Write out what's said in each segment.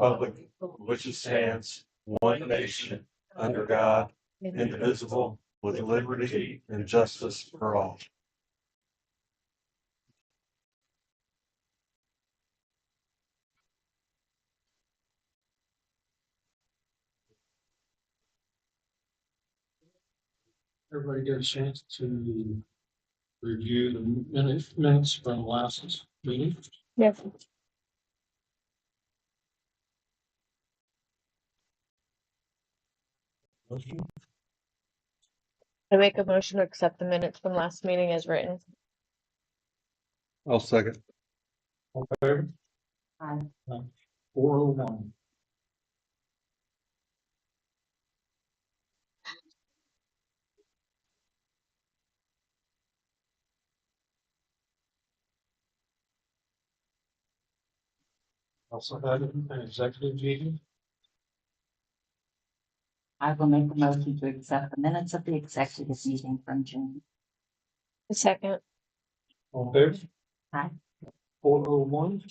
republic for which it stands, one nation, under God, indivisible, with liberty and justice for all. Everybody get a chance to review the minutes from last meeting? Yes. I make a motion to accept the minutes from last meeting as written. I'll second. All in favor? Aye. 401. Also had an executive meeting. I will make a motion to accept the minutes of the executive meeting from June. A second. All in favor? Aye. 401.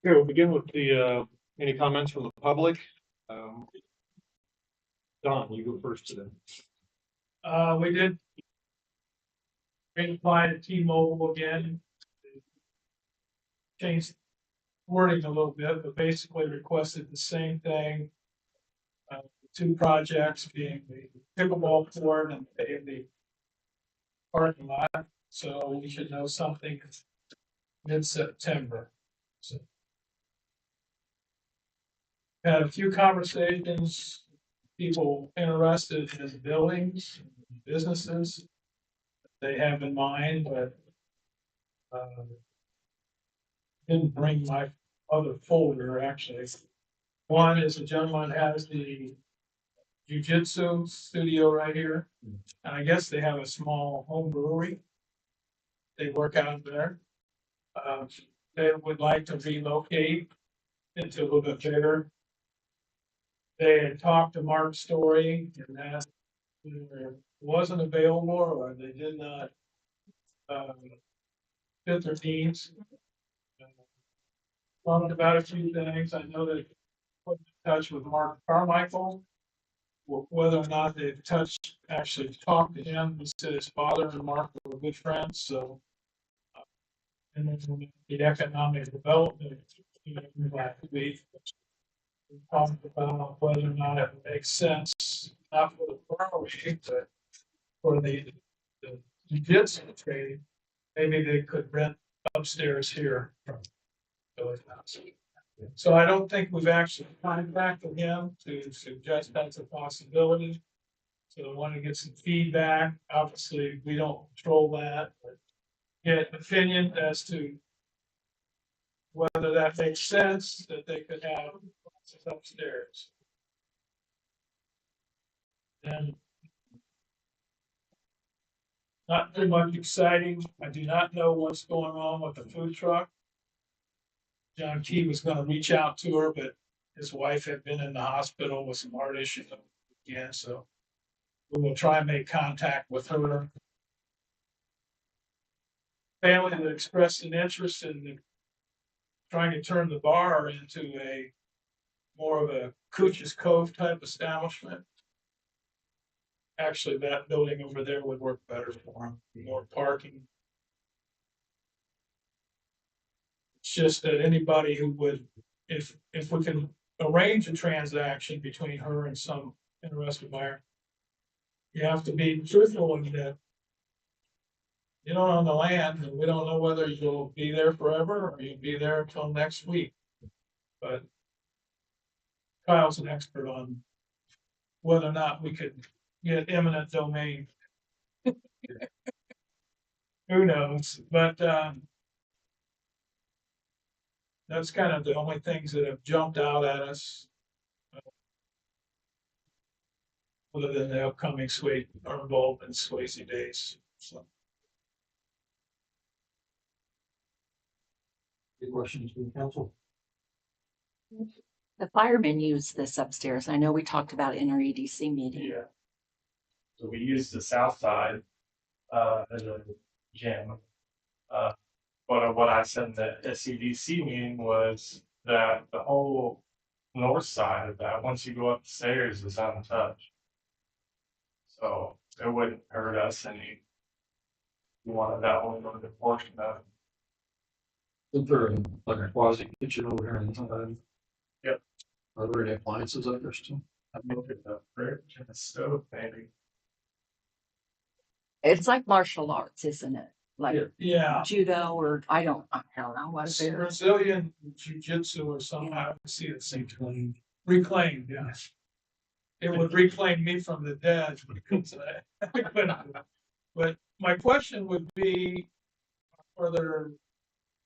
Here, we'll begin with the any comments from the public. Don, you go first today. We did reply to T-Mobile again. Changed wording a little bit, but basically requested the same thing. Two projects being the pickleball court and the parking lot, so we should know something mid-September. So had a few conversations, people interested in the buildings, businesses they have in mind, but didn't bring my other folder actually. One is a gentleman has the jiu-jitsu studio right here, and I guess they have a small home brewery. They work out there. They would like to relocate into a little bit bigger. They had talked to Mark Story and that either wasn't available or they did not fit their needs. Talked about a few things. I know they put in touch with Mark Carmichael. Whether or not they've actually talked to him, he said his father and Mark were good friends, so. And then the economic development, last week. We talked about whether or not it makes sense, not for the brewery, but for the jiu-jitsu trade, maybe they could rent upstairs here from Village House. So I don't think we've actually contacted him to suggest that's a possibility. So I want to get some feedback. Obviously, we don't control that, but get opinion as to whether that makes sense, that they could have upstairs. And not too much exciting. I do not know what's going on with the food truck. John Key was going to reach out to her, but his wife had been in the hospital with some heart issues again, so we will try and make contact with her. Family that expressed an interest in trying to turn the bar into a more of a Cooch's Cove type establishment. Actually, that building over there would work better for them, more parking. It's just that anybody who would, if we can arrange a transaction between her and some interested buyer, you have to be truthful in that you don't own the land, and we don't know whether you'll be there forever or you'll be there until next week. But Kyle's an expert on whether or not we could get eminent domain. who knows, but, that's kind of the only things that have jumped out at us. Other than the upcoming Swayze or involved in Swayze days, so. Any questions from the council? The firemen use this upstairs. I know we talked about it in our EDC meeting. Yeah. So we use the south side, as a gym. But what I said in the SEDC meeting was that the whole north side of that, once you go up the stairs, is untouched. So it wouldn't hurt us any. We wanted that whole other portion of it. Is there like a quasi kitchen over here inside? Yep. Are there any appliances up there still? I think it's a fridge and a stove, maybe. It's like martial arts, isn't it? Like Yeah, judo or I don't know what it is. Brazilian jiu-jitsu or something, I would see it same thing. Reclaimed, yes. It would reclaim me from the dead when it comes to that. But my question would be,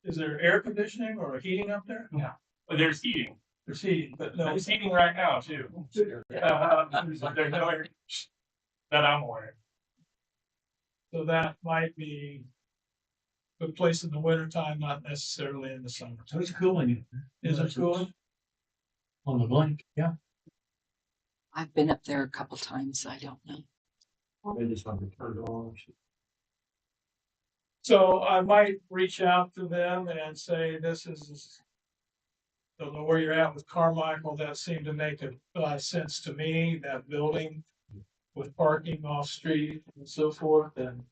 is there air conditioning or heating up there? Yeah. But there's heating. There's heating, but no. There's heating right now too. But there's no air that I'm aware. So that might be a good place in the winter time, not necessarily in the summer. So it's cooling. Is it cooling? On the blank, yeah. I've been up there a couple times. I don't know. They just want to turn it on. So I might reach out to them and say, don't know where you're at with Carmichael. That seemed to make a lot of sense to me, that building with parking off street and so forth, and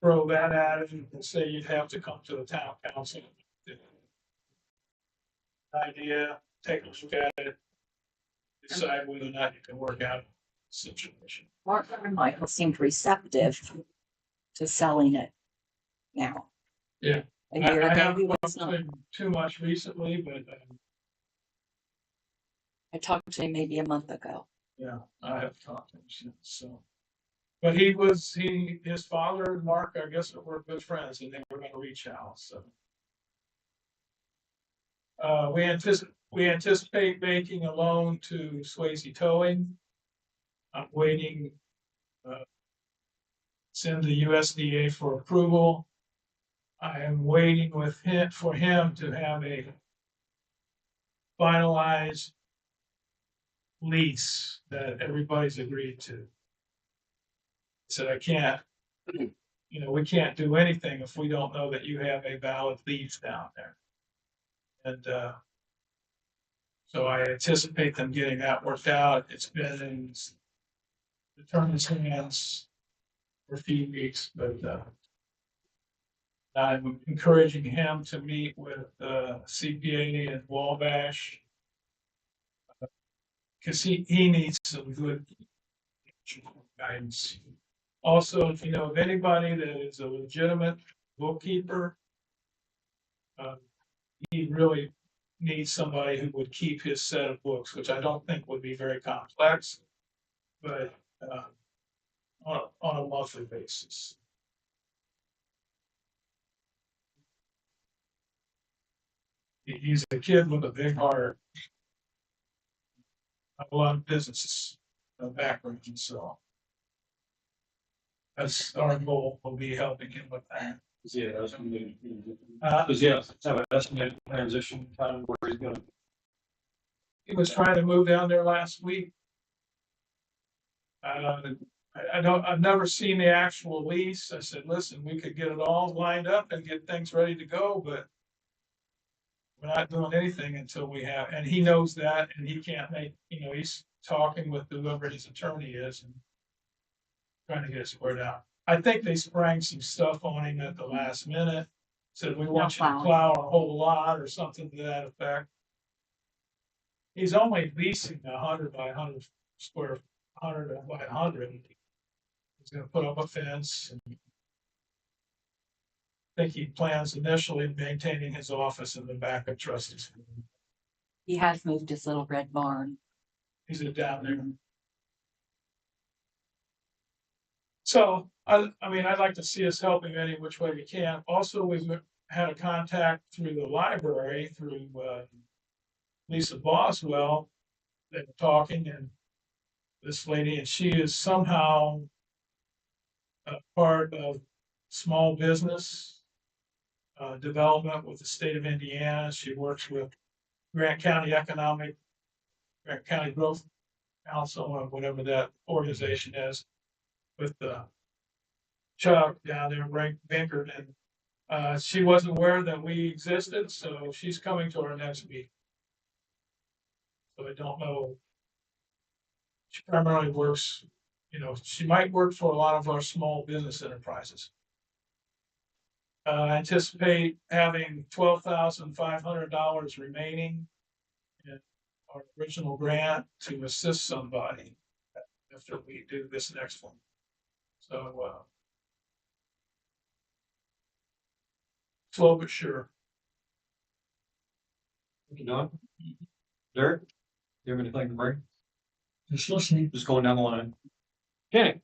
throw that at it and say you'd have to come to the town council. Idea, take a look at it, decide whether or not you can work out a situation. Mark and Michael seemed receptive to selling it now. Yeah. A year I ago, haven't he was talked to not. him too much recently, but I talked to him maybe a month ago. yeah, I have talked to him since, so. But his father and Mark, I guess, were good friends and they were gonna reach out, so. We anticipate making a loan to Swayze Towing. I'm waiting. Send the USDA for approval. I am waiting for him to have a finalized lease that everybody's agreed to. Said I can't, we can't do anything if we don't know that you have a valid lease down there. And so I anticipate them getting that worked out. It's been in the attorney's hands for a few weeks, but I'm encouraging him to meet with CPA and Wabash. Because he needs some good guidance. Also, if you know of anybody that is a legitimate bookkeeper, he really needs somebody who would keep his set of books, which I don't think would be very complex, but on a monthly basis. He's a kid with a big heart. A lot of businesses background, so that's our goal. Will be helping him with that. Does he have an estimated transition time where he's gonna? He was trying to move down there last week. I've never seen the actual lease. I said, listen, we could get it all lined up and get things ready to go, but we're not doing anything until we have, and he knows that, and he can't make, he's talking with whoever his attorney is and trying to get it squared out. I think they sprang some stuff on him at the last minute, said we want you to plow a whole lot or something to that effect. He's only leasing 100 by 100 square, 100 by 100. He's gonna put up a fence. And I think he plans initially maintaining his office in the back of trustees. He has moved his little red barn. He's down there. So, I mean, I'd like to see us helping any which way we can. Also, we've had a contact through the library, through, Lisa Boswell. They were talking and this lady, and she is somehow a part of small business development with the state of Indiana. She works with Grant County Grant County Growth Council, or whatever that organization is, with the Chuck down there, Frank Binkert, and she wasn't aware that we existed, so she's coming to our next meeting. So I don't know. She primarily works, she might work for a lot of our small business enterprises. Anticipate having $12,500 remaining in our original grant to assist somebody after we do this next one. So, slow but sure. You know, Derek, you have anything to bring? Just listening. Just going down the line. Kenny.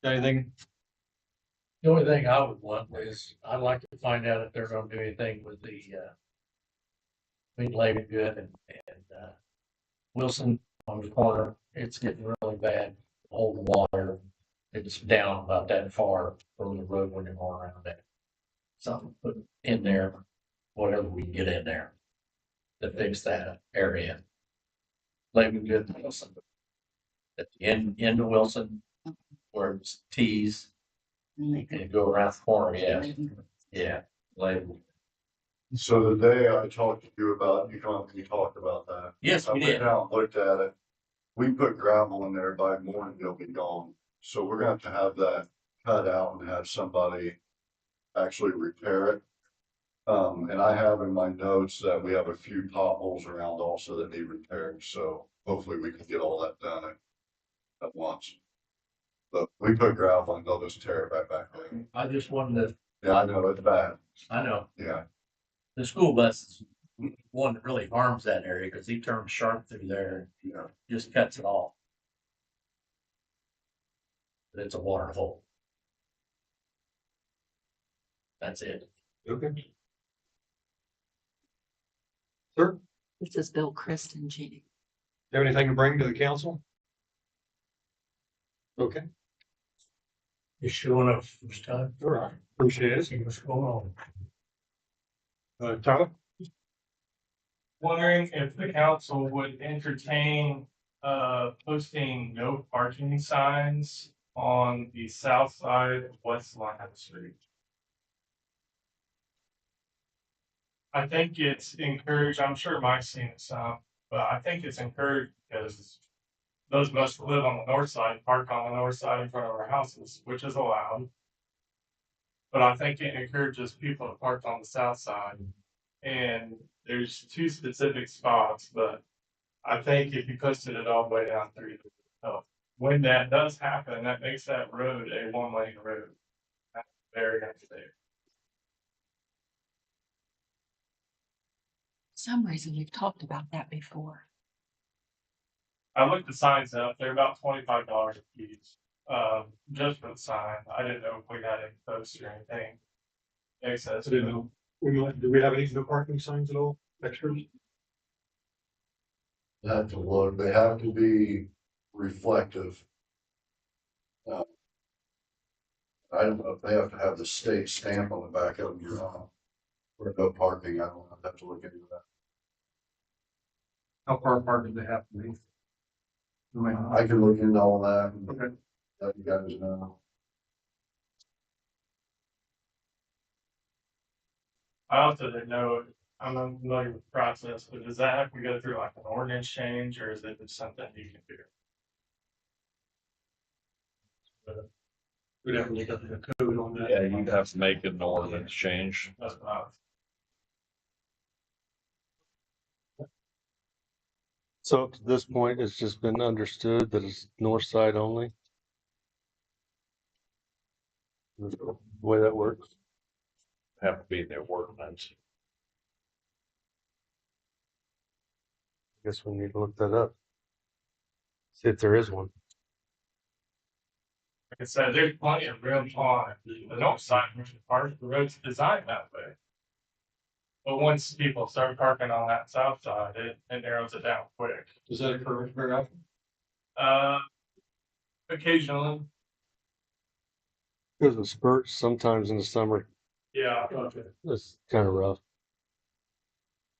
Got anything? The only thing I would want is, I'd like to find out if they're gonna do anything with the, between Lady Good and Wilson on the corner. It's getting really bad, hold the water. It's down about that far from the road when you're going around that. Something put in there, whatever we can get in there to fix that area. Lady Good and Wilson. At the end of Wilson, where it's T's. And go around the corner, yeah, label. So the day I talked to you about, you talked about that. Yes, I we went did. down, and looked at it. We put gravel in there by morning, it'll be gone. So we're gonna have that cut out and have somebody actually repair it. And I have in my notes that we have a few potholes around also that need repaired, so hopefully we can get all that done at once. But we put gravel and they'll just tear it right back in. I just wanted Yeah, I know, it's bad. I know, Yeah. the school bus is one that really harms that area, because he turns sharp through there, Yeah. just cuts it off. But it's a water hole. That's it. Okay. Sir, do This is Bill Kristen, G. you have anything to bring to the council? Okay, You showing up first time? all right, appreciate it. See what's going on. Tyler? Wondering if the council would entertain posting no parking signs on the south side of West Line Street. I think it's encouraged, I'm sure Mike's seen some, but I think it's encouraged because those of us that live on the north side park on the north side in front of our houses, which is allowed. But I think it encourages people to park on the south side. And there's two specific spots, but I think if you posted it all the way down through when that does happen, that makes that road a one-lane road. That's very unsafe. For some reason, we've talked about that before. I looked the signs up, they're about $25 a piece, just for the sign. I didn't know if we had any posts or anything. Access. I didn't know. Do we have any no parking signs at all? Extras? Have to look, they have to be reflective. I don't know if they have to have the state stamp on the back of them, for no parking, I don't know, I'd have to look into that. How far apart do they have to be? I can look into all that. And Okay. let you guys know. I also didn't know, I'm unfamiliar with the process, but does that have to go through like an ordinance change or is it just something you can do? We'd have to look up the code on that. Yeah, you'd have to make an ordinance change. That's what I was. So up to this point, it's just been understood that it's north side only? The way that works? Have to be in their ordinance. Guess we need to look that up. See if there is one. I said, there's plenty of room on the north side of the park, the road's designed that way. But once people start parking on that south side, it narrows it down quick. Does that occur very often? Occasionally, Because of spurts, sometimes in the summer, yeah. it's kind of rough.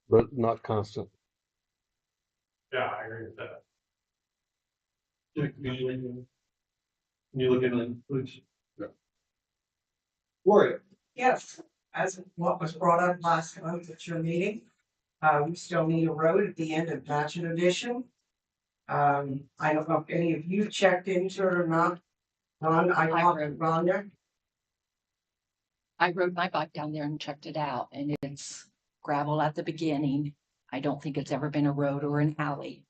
But not constant. Yeah, I agree with that. Can you look at it, please? Warrior. Yes, as what was brought up last month at your meeting, we still need a road at the end of Patchen Edition. I don't know if any of you checked into it or not. Ron, I talked to Rhonda. I rode my bike down there and checked it out, and it's gravel at the beginning. I don't think it's ever been a road or an alley.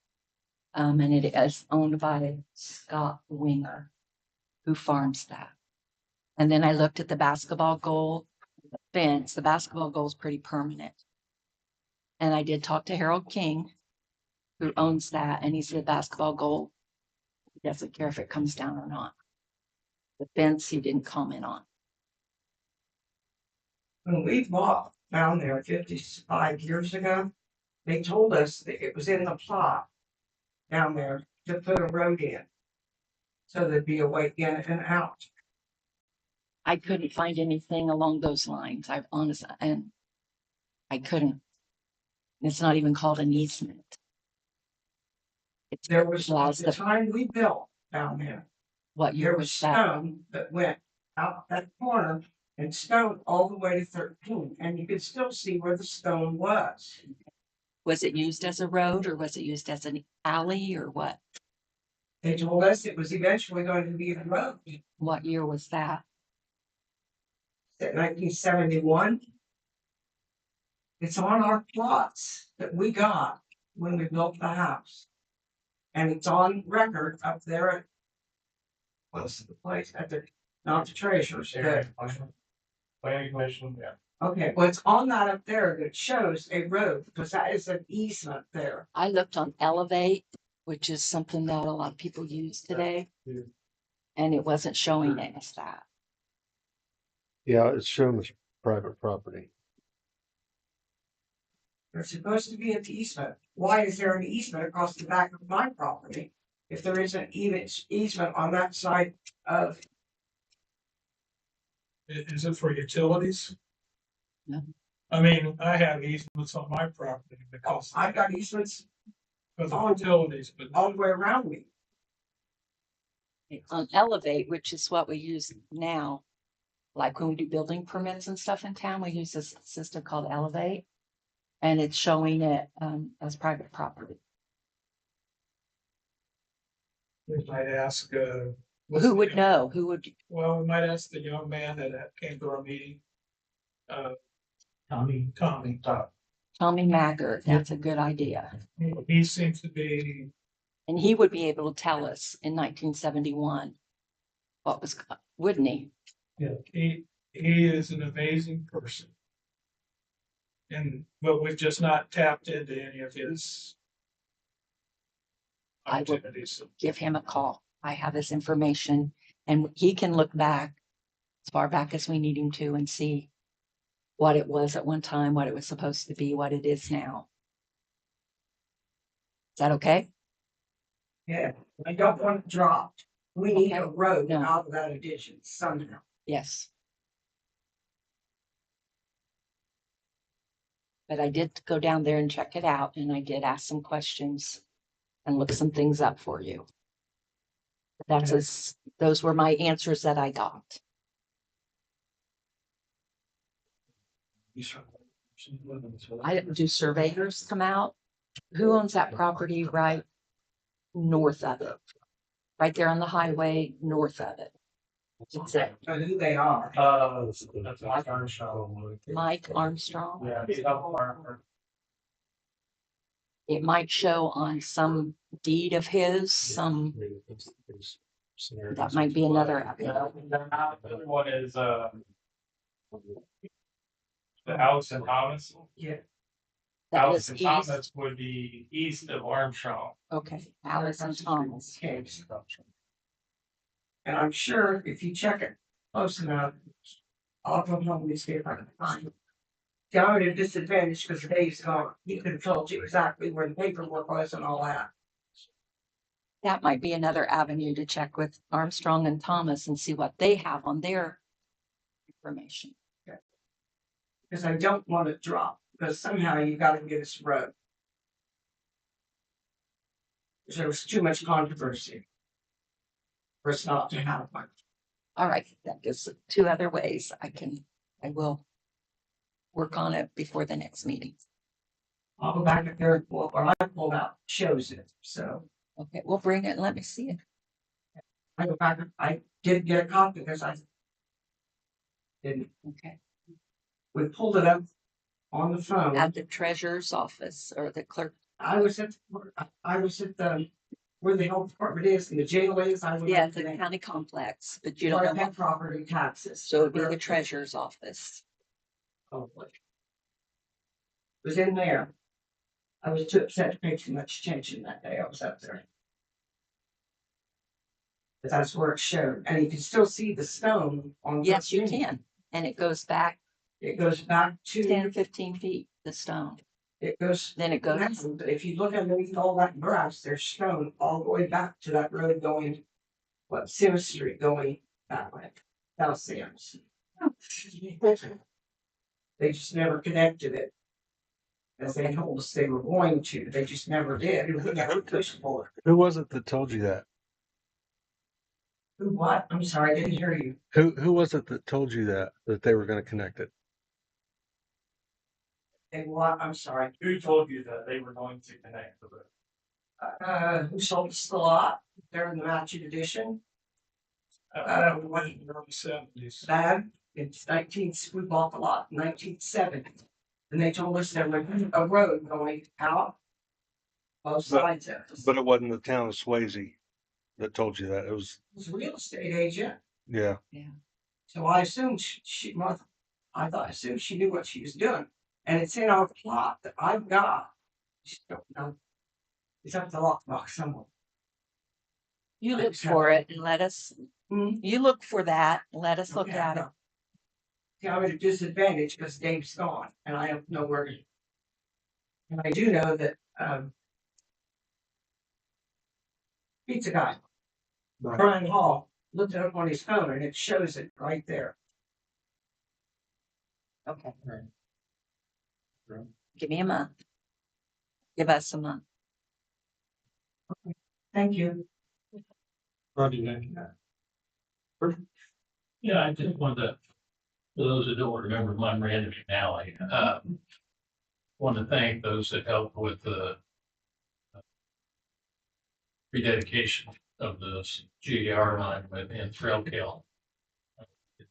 And it is owned by Scott Winger, who farms that. And then I looked at the basketball goal fence. The basketball goal is pretty permanent. And I did talk to Harold King, who owns that, and he said basketball goal, he doesn't care if it comes down or not. The fence he didn't comment on. When we bought down there 55 years ago, they told us that it was in the plot down there to put a road in. So there'd be a way in and out. I couldn't find anything along those lines. I honestly, and I couldn't. It's not even called an easement. It's There was, laws the that, time we built down there, what year there was was that? stone that went out that corner and stone all the way to 13, and you could still see where the stone was. Was it used as a road or was it used as an alley or what? They told us it was eventually going to be a road. What year was that? At 1971. It's on our plots that we got when we built the house. And it's on record up there at, what's the place, at the, not the treasurer's, Planning commission, yeah. okay, well, it's on that up there that shows a road, because that is an easement there. I looked on Elevate, which is something that a lot of people use today. And it wasn't showing it as that. Yeah, it's shown as private property. There's supposed to be an easement. Why is there an easement across the back of my property? If there isn't even easement on that side of, Is it for utilities? No. I mean, I have easements on my property because I've got easements of utilities, but all the way around me. On Elevate, which is what we use now, like when we do building permits and stuff in town, we use this system called Elevate. And it's showing it as private property. we might ask, Who would know? Who would? well, we might ask the young man that came to our meeting. Tommy. Tommy Maggart. That's a good idea. He seems to be, And he would be able to tell us in 1971 what was, wouldn't he? he is an amazing person. But we've just not tapped into any of his I would opportunities. give him a call. I have his information and he can look back as far back as we need him to and see what it was at one time, what it was supposed to be, what it is now. Is that okay? Yeah, I don't want it dropped. We need a road No. out of that addition somehow. Yes. But I did go down there and check it out and I did ask some questions and look some things up for you. Those were my answers that I got. I didn't do surveyors come out. Who owns that property right north of it? Right there on the highway, north of it. It's it. So who they are. That's Mike Armstrong. Mike Armstrong. Yeah, he's up farmer. It might show on some deed of his, some, that might be another. Yeah, the other one is, the Allison Thomas. Yeah. That is Allison east. Thomas would be east of Armstrong. Okay, Allison Thomas. Okay. And I'm sure if you check it close enough, I'll come home and see if I can find it. See, I'm at a disadvantage because Dave's gone. He could have told you exactly where the paperwork was and all that. That might be another avenue to check with Armstrong and Thomas and see what they have on their information. Because I don't want it dropped, because somehow you gotta get us road. There was too much controversy. For us not to have one. All right, that gives two other ways I will work on it before the next meeting. I'll go back to there, well, what I pulled out shows it, so Okay, we'll bring it and let me see it. I go back, I did get a copy because I didn't, Okay. we pulled it up on the phone. At the treasurer's office or the clerk. I was at the, where the health department is and the jail is. I was Yeah, at the the county complex, but you don't know what, property taxes. so it'd be the treasurer's office. Hopefully. Was in there. I was too upset to pay too much attention that day I was up there. But that's where it showed, and you can still see the stone on. Yes, you 13. can. And it goes back It goes back to. 10, 15 feet, the stone. It goes. Then it goes, But if you look underneath all that grass, there's stone all the way back to that road going. Sims Street going that way. South Sims. They just never connected it. As they told us they were going to, they just never did. We never pushed for it. Who was it that told you that? What? I'm sorry, I didn't hear you. Who was it that told you that they were going to connect it? They what? I'm sorry. Who told you that they were going to connect with it? Who sold us the lot? They're in the matching edition. That was in the early seventies. Dad, it's we bought the lot in 1970. And they told us there was a road going out. Both sides of us. But it wasn't the town of Swayzee that told you that. It was, It was a real estate agent. yeah. So I assumed I assumed she knew what she was doing. And it's in our plot that I've got. Just don't know. It's up the lockbox somewhere. you look for it and let us, Hmm? you look for that, and let us look Okay, at it. no. See, I'm at a disadvantage because Dave's gone and I don't know where he. And I do know that, pizza guy, Brian Hall, looked it up on his phone and it shows it right there. Okay. Give me a month. Give us a month. Thank you. Yeah, I just wanted to, for those that don't remember, my Randy McNally, want to thank those that helped with the rededication of the GER line within Trail Kill.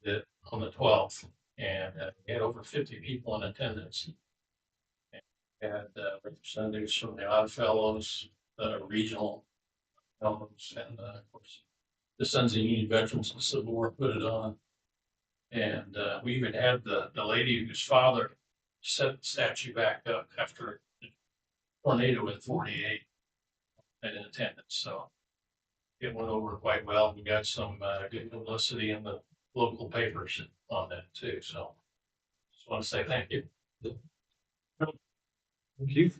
Did it on the 12th, and we had over 50 people in attendance. And had representatives from the Odd Fellows, the regional fellows, and of course, the Sons of Union Veterans of Civil War put it on. And we even had the lady whose father set the statue back up after the tornado in 48 and in attendance. So it went over quite well. We got some good publicity in the local papers on that too. So just want to say thank you. Thank you.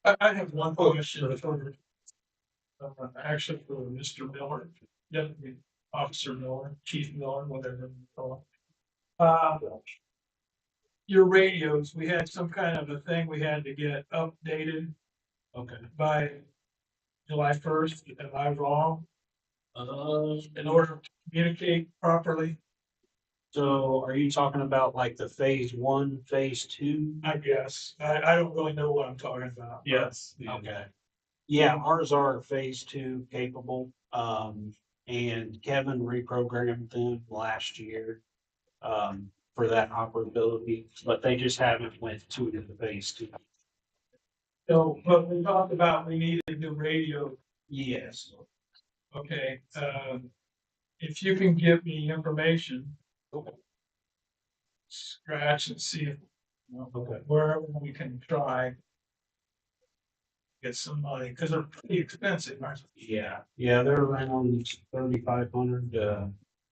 I have one question. Actually for Mr. Miller, Deputy Officer Miller, Chief Miller, whatever you call it. Your radios, we had some kind of a thing we had to get updated. Okay. By July 1st, am I wrong? In order to communicate properly? So are you talking about like the phase 1, phase 2? I guess. I don't really know what I'm talking about. Yes. Okay. Yeah, ours are phase 2 capable. And Kevin reprogrammed them last year for that operability, but they just haven't went to the phase 2. So, but we talked about we needed a new radio. Yes. Okay, if you can give me information scratch and see if Okay. wherever we can try. Get some money, because they're pretty expensive, aren't they? Yeah, they're around 3,500 to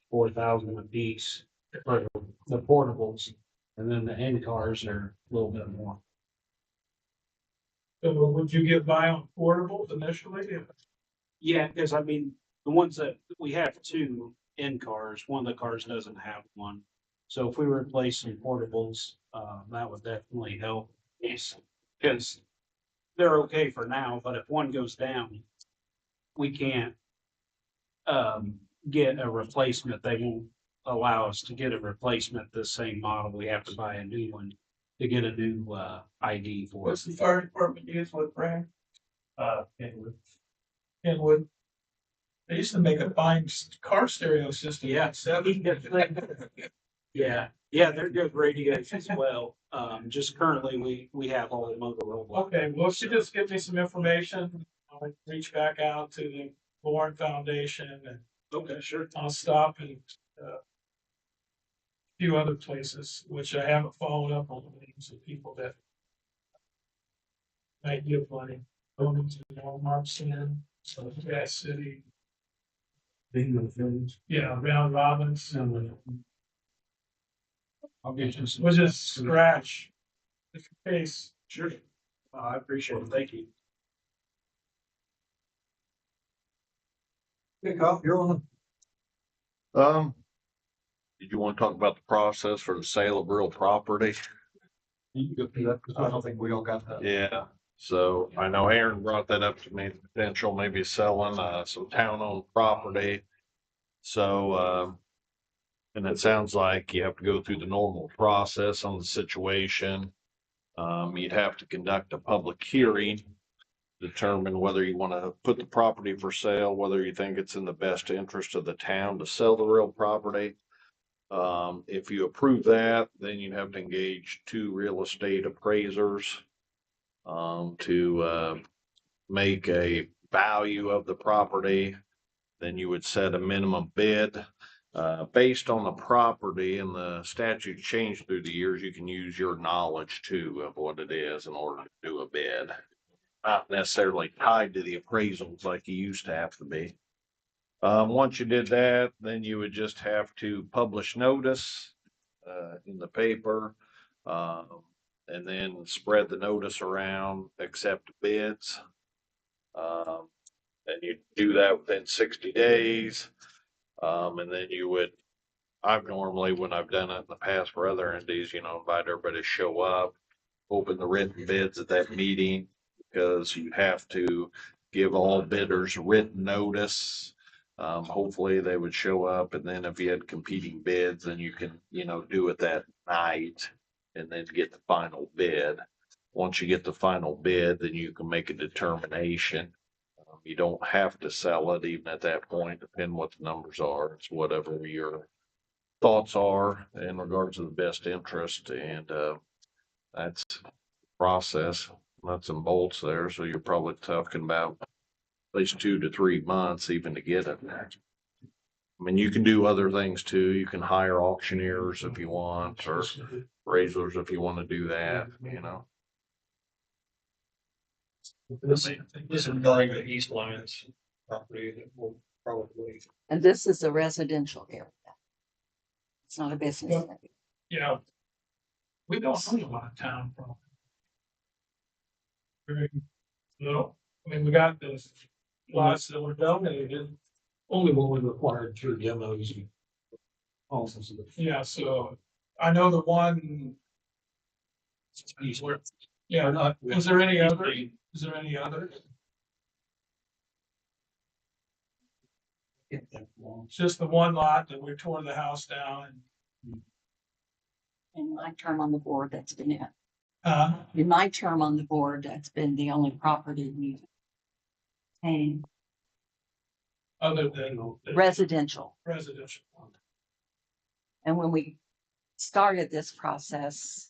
4,000 a piece for the portables. And then the end cars are a little bit more. So would you get by on portables initially? Yeah, because I mean, the ones that we have two end cars, one of the cars doesn't have one. So if we replace some portables, that would definitely help. Yes. Because they're okay for now, but if one goes down, we can't get a replacement. They won't allow us to get a replacement the same model. We have to buy a new one to get a new ID for What's it. the fire department use with brand? Kenwood. Kenwood. They used to make a fine car stereo system. Yeah. Yeah, they're good radios as well. Just currently we have all the Motorola. Okay, well, she just give me some information. I'll reach back out to the Bourne Foundation and Okay, sure. I'll stop and a few other places, which I haven't followed up on the names of people that might give money. Going to Walmart, Sin, so Gas City, Bingo things. yeah, Round Robins. I'll get you some. We'll just scratch the case. Sure. I appreciate it. Thank you. Pick up, you're on. Did you want to talk about the process for the sale of real property? You can go through that, because I don't think we all got that. Yeah, so I know Aaron brought that up to me, the potential maybe selling some town-owned property. So, and it sounds like you have to go through the normal process on the situation. You'd have to conduct a public hearing, determine whether you want to put the property for sale, whether you think it's in the best interest of the town to sell the real property. If you approve that, then you'd have to engage 2 real estate appraisers to make a value of the property. Then you would set a minimum bid. Based on the property, and the statute changed through the years, you can use your knowledge too of what it is in order to do a bid. Not necessarily tied to the appraisals like you used to have to be. Once you did that, then you would just have to publish notice in the paper, and then spread the notice around, accept bids. And you do that within 60 days. And then you would, I've normally, when I've done it in the past for other entities, invite everybody to show up, open the written bids at that meeting, because you have to give all bidders written notice. Hopefully they would show up, and then if you had competing bids, then you can, do it that night and then get the final bid. Once you get the final bid, then you can make a determination. You don't have to sell it even at that point, depending what the numbers are. It's whatever your thoughts are in regards to the best interest, and that's the process. Nuts and bolts there, so you're probably talking about at least 2 to 3 months even to get it. I mean, you can do other things too. You can hire auctioneers if you want, or appraisers if you want to do that, This is regarding the East Lions property that will probably. And this is a residential area. It's not a business area. Yeah. We don't own a lot of town property. Very little. I mean, we got the lots that were donated. Only what we required through demos. Yeah, so I know the one. Yeah, Not. is there any other? Is there any other? It's just the one lot that we tore the house down In my term on the board, that's been it. and, In my term on the board, that's been the only property we've owned, other than the residential. residential. And when we started this process,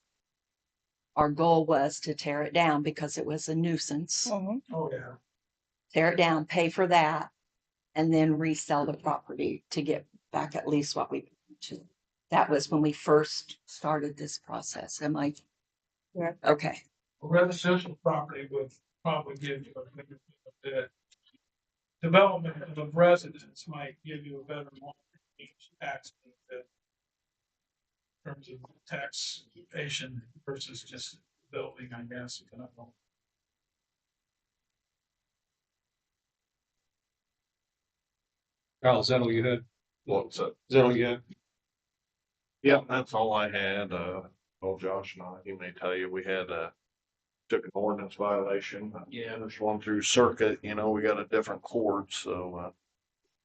our goal was to tear it down because it was a nuisance. Oh, yeah. Tear it down, pay for that, and then resell the property to get back at least what we to. That was when we first started this process. Am I? Yeah. Okay. Residential property would probably give you a better bit. Development of a residence might give you a better tax benefit in terms of taxation versus just building, I guess. I don't know. Kyle, is that all you had? What's up? Is that all you had? Yeah, that's all I had. Well, Josh and I, he may tell you, we had, took an ordinance violation. Yeah. There's one through circuit, you know, we got a different court, so,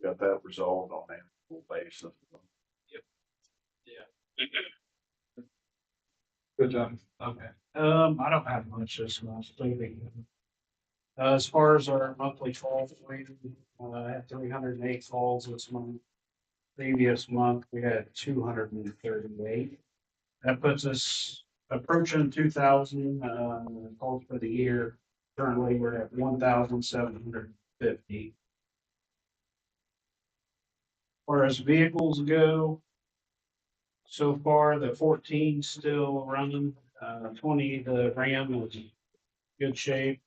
got that resolved on an annual basis. Good job. Okay, I don't have much this month, maybe. As far as our monthly calls, I had 308 calls this month. Previous month, we had 238. That puts us approaching 2,000, calls for the year. Currently, we're at 1,750. As vehicles go, so far, the 14 still running, 20, the Ram is good shape.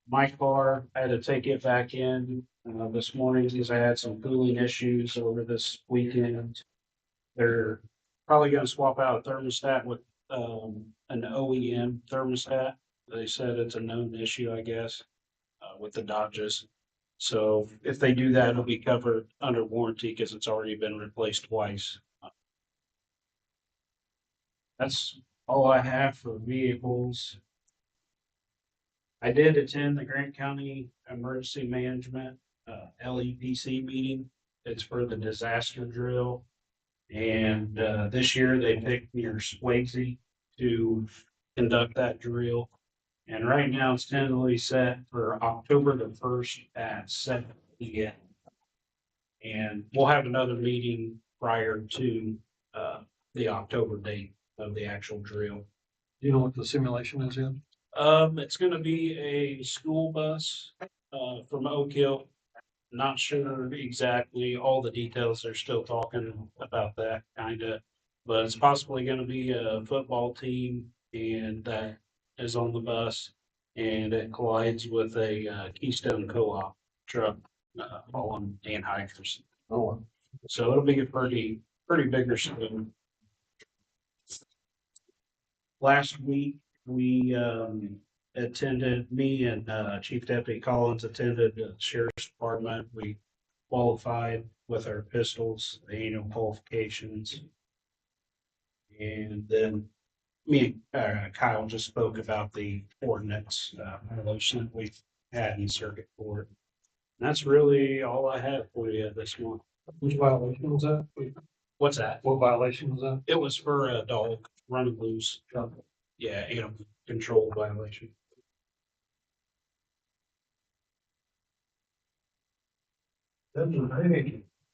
My car, I had to take it back in, this morning because I had some cooling issues over this weekend. They're probably gonna swap out a thermostat with, an OEM thermostat. They said it's a known issue, I guess, with the Dodges. So if they do that, it'll be covered under warranty because it's already been replaced twice. That's all I have for vehicles. I did attend the Grant County Emergency Management, LEPC meeting. It's for the disaster drill. And, this year they picked near Swayzee to conduct that drill. And right now it's tentatively set for October the 1st at 7 p.m. And we'll have another meeting prior to, the October date of the actual drill. Do you know what the simulation is yet? It's gonna be a school bus, from Oak Hill. Not sure exactly all the details. They're still talking about that kinda. But it's possibly gonna be a football team and that is on the bus. And it collides with a Keystone Co-op truck, hauling anhydrous. Oh, So it'll be a pretty bigger swim. Last week, we attended, me and Chief Deputy Collins attended the Sheriff's Department. We qualified with our pistols, the annual qualifications. And then me and Kyle just spoke about the ordinance violation that we've had in circuit court. And that's really all I have for you this month. which violation was that? What's that? What violation was that? It was for a dog running loose. Yeah, animal control violation.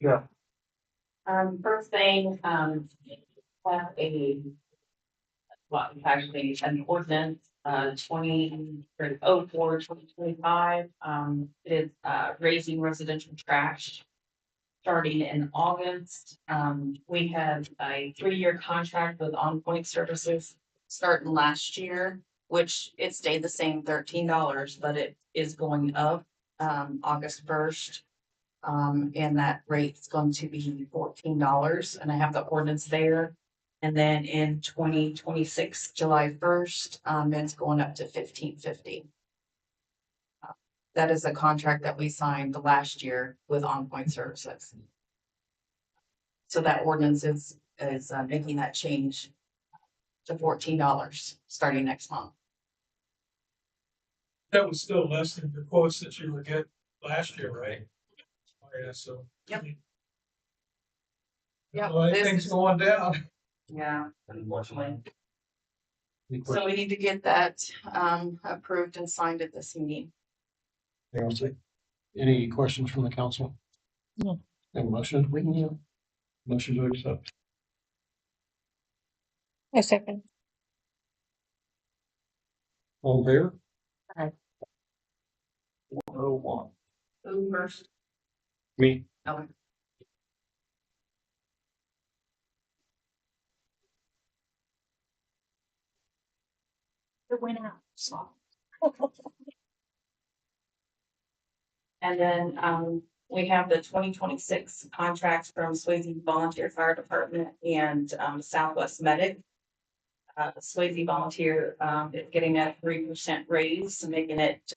Yeah. First thing, have actually an ordinance, 2025. It is, raising residential trash. Starting in August, we had a 3-year contract with On Point Services starting last year, which it stayed the same $13, but it is going up, August 1st. And that rate's going to be $14, and I have the ordinance there. And then in 2026, July 1st, it's going up to $15.50. That is a contract that we signed last year with On Point Services. So that ordinance is making that change to $14 starting next month. That was still less than the quotes that you were getting last year, right? Oh, yeah, so. Yep. Yep. Well, everything's going down. Yeah, unfortunately. Any So we need to get that approved and signed at this meeting. Any questions from the council? No. Have a motion? Motion to accept. A second. All in favor? Aye. 101. Who first? Me. Okay. it went out, so. And then, we have the 2026 contracts from Swayzee Volunteer Fire Department and, Southwest Medic. Swayzee Volunteer, is getting that 3% raise, making it,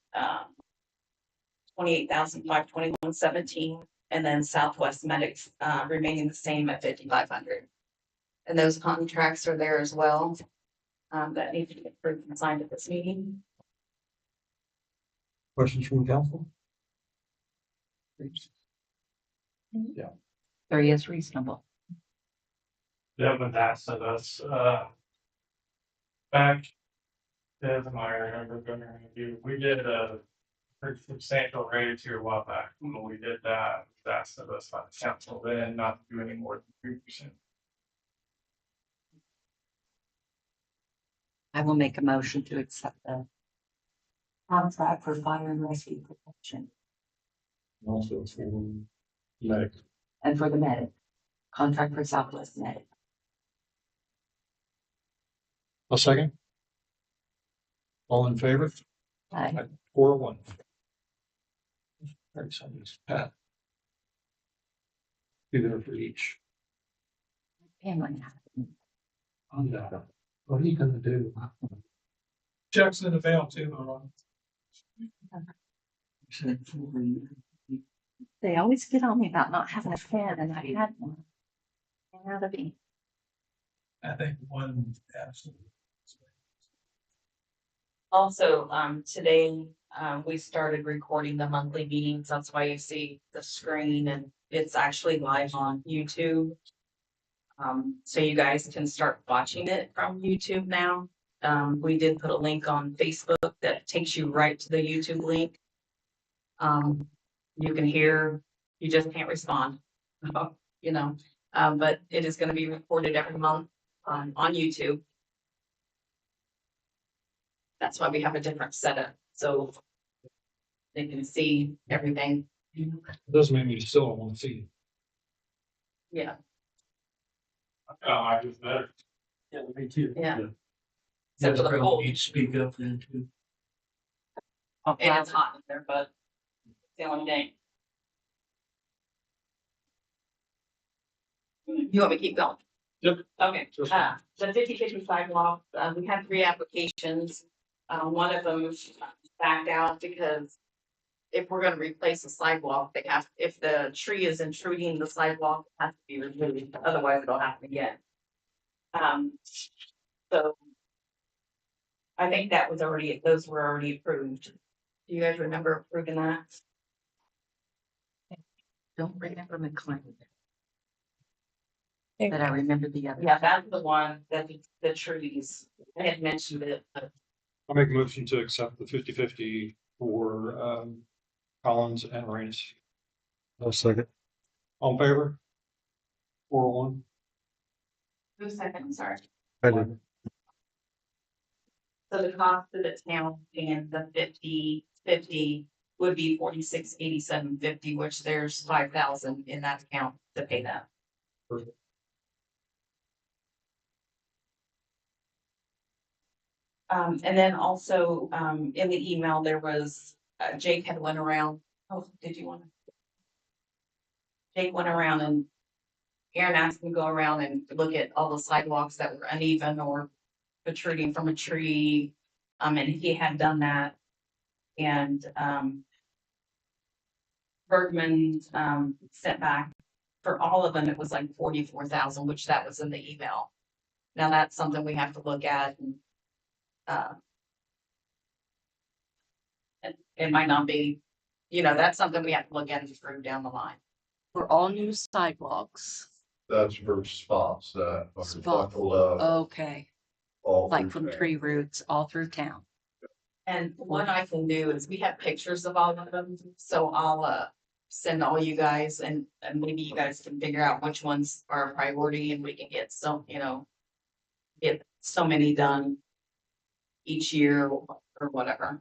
28,521.17, and then Southwest Medics, remaining the same at 5,500. And those contracts are there as well, that need to be approved and signed at this meeting. Questions from council? Very is reasonable. Yeah, but that's, so that's, back. As I remember going to review, we did a pretty substantial raise here a while back. When we did that, that's the best by the council then not to do any more than 3%. I will make a motion to accept the contract for fire and rescue protection Also for medic. and for the medic, contract for Southwest Medic. A second. All in favor? Aye. 401. Very somebody's Pat. Be there for each. Family. On that. What are you gonna do? Checks in the mail too, Ron. They always get on me about not having a pen, and I had one. And now they're being. I think one absolutely. Also, today, we started recording the monthly meetings. That's why you see the screen, and it's actually live on YouTube. So you guys can start watching it from YouTube now. We did put a link on Facebook that takes you right to the YouTube link. You can hear, you just can't respond, you know, but it is gonna be recorded every month, on YouTube. That's why we have a different setup, so they can see everything. Doesn't mean you still don't want to see it. Yeah, I just better. Yeah, me too. yeah. Except for the cold, and Speak up then too. it's hot in there, but it's the only thing. You want me to keep going? Yep. Okay, Just- the 50/50 sidewalk, we had 3 applications. One of them backed out because if we're gonna replace the sidewalk, they have, if the tree is intruding the sidewalk, it has to be removed, otherwise it'll happen again. So I think that was already, those were already approved. Do you guys remember approving that? Don't remember McLean. But I remember the other. Yeah, that's the one that the trees, I had mentioned it, but I'll make a motion to accept the 50/50 for Collins and Raines. A second. All in favor? 401. who's second, I'm sorry. I did. So the cost of the town and the 50/50 would be 4687.50, which there's 5,000 in that account to pay that. Perfect. And then also, in the email, there was, Jake had went around, oh, did you want to? Jake went around and Aaron asked him to go around and look at all the sidewalks that were uneven or protruding from a tree. And he had done that. And, Bergman, sent back for all of them, it was like 44,000, which that was in the email. Now that's something we have to look at and, it might not be, you know, that's something we have to look at and approve down the line. For all new sidewalks. That's for spots that are Spots. buckled up Okay, all like through from town. tree roots all through town. And what I can do is we have pictures of all of them, so I'll send all you guys and maybe you guys can figure out which ones are a priority and we can get so, you know, get so many done each year or whatever.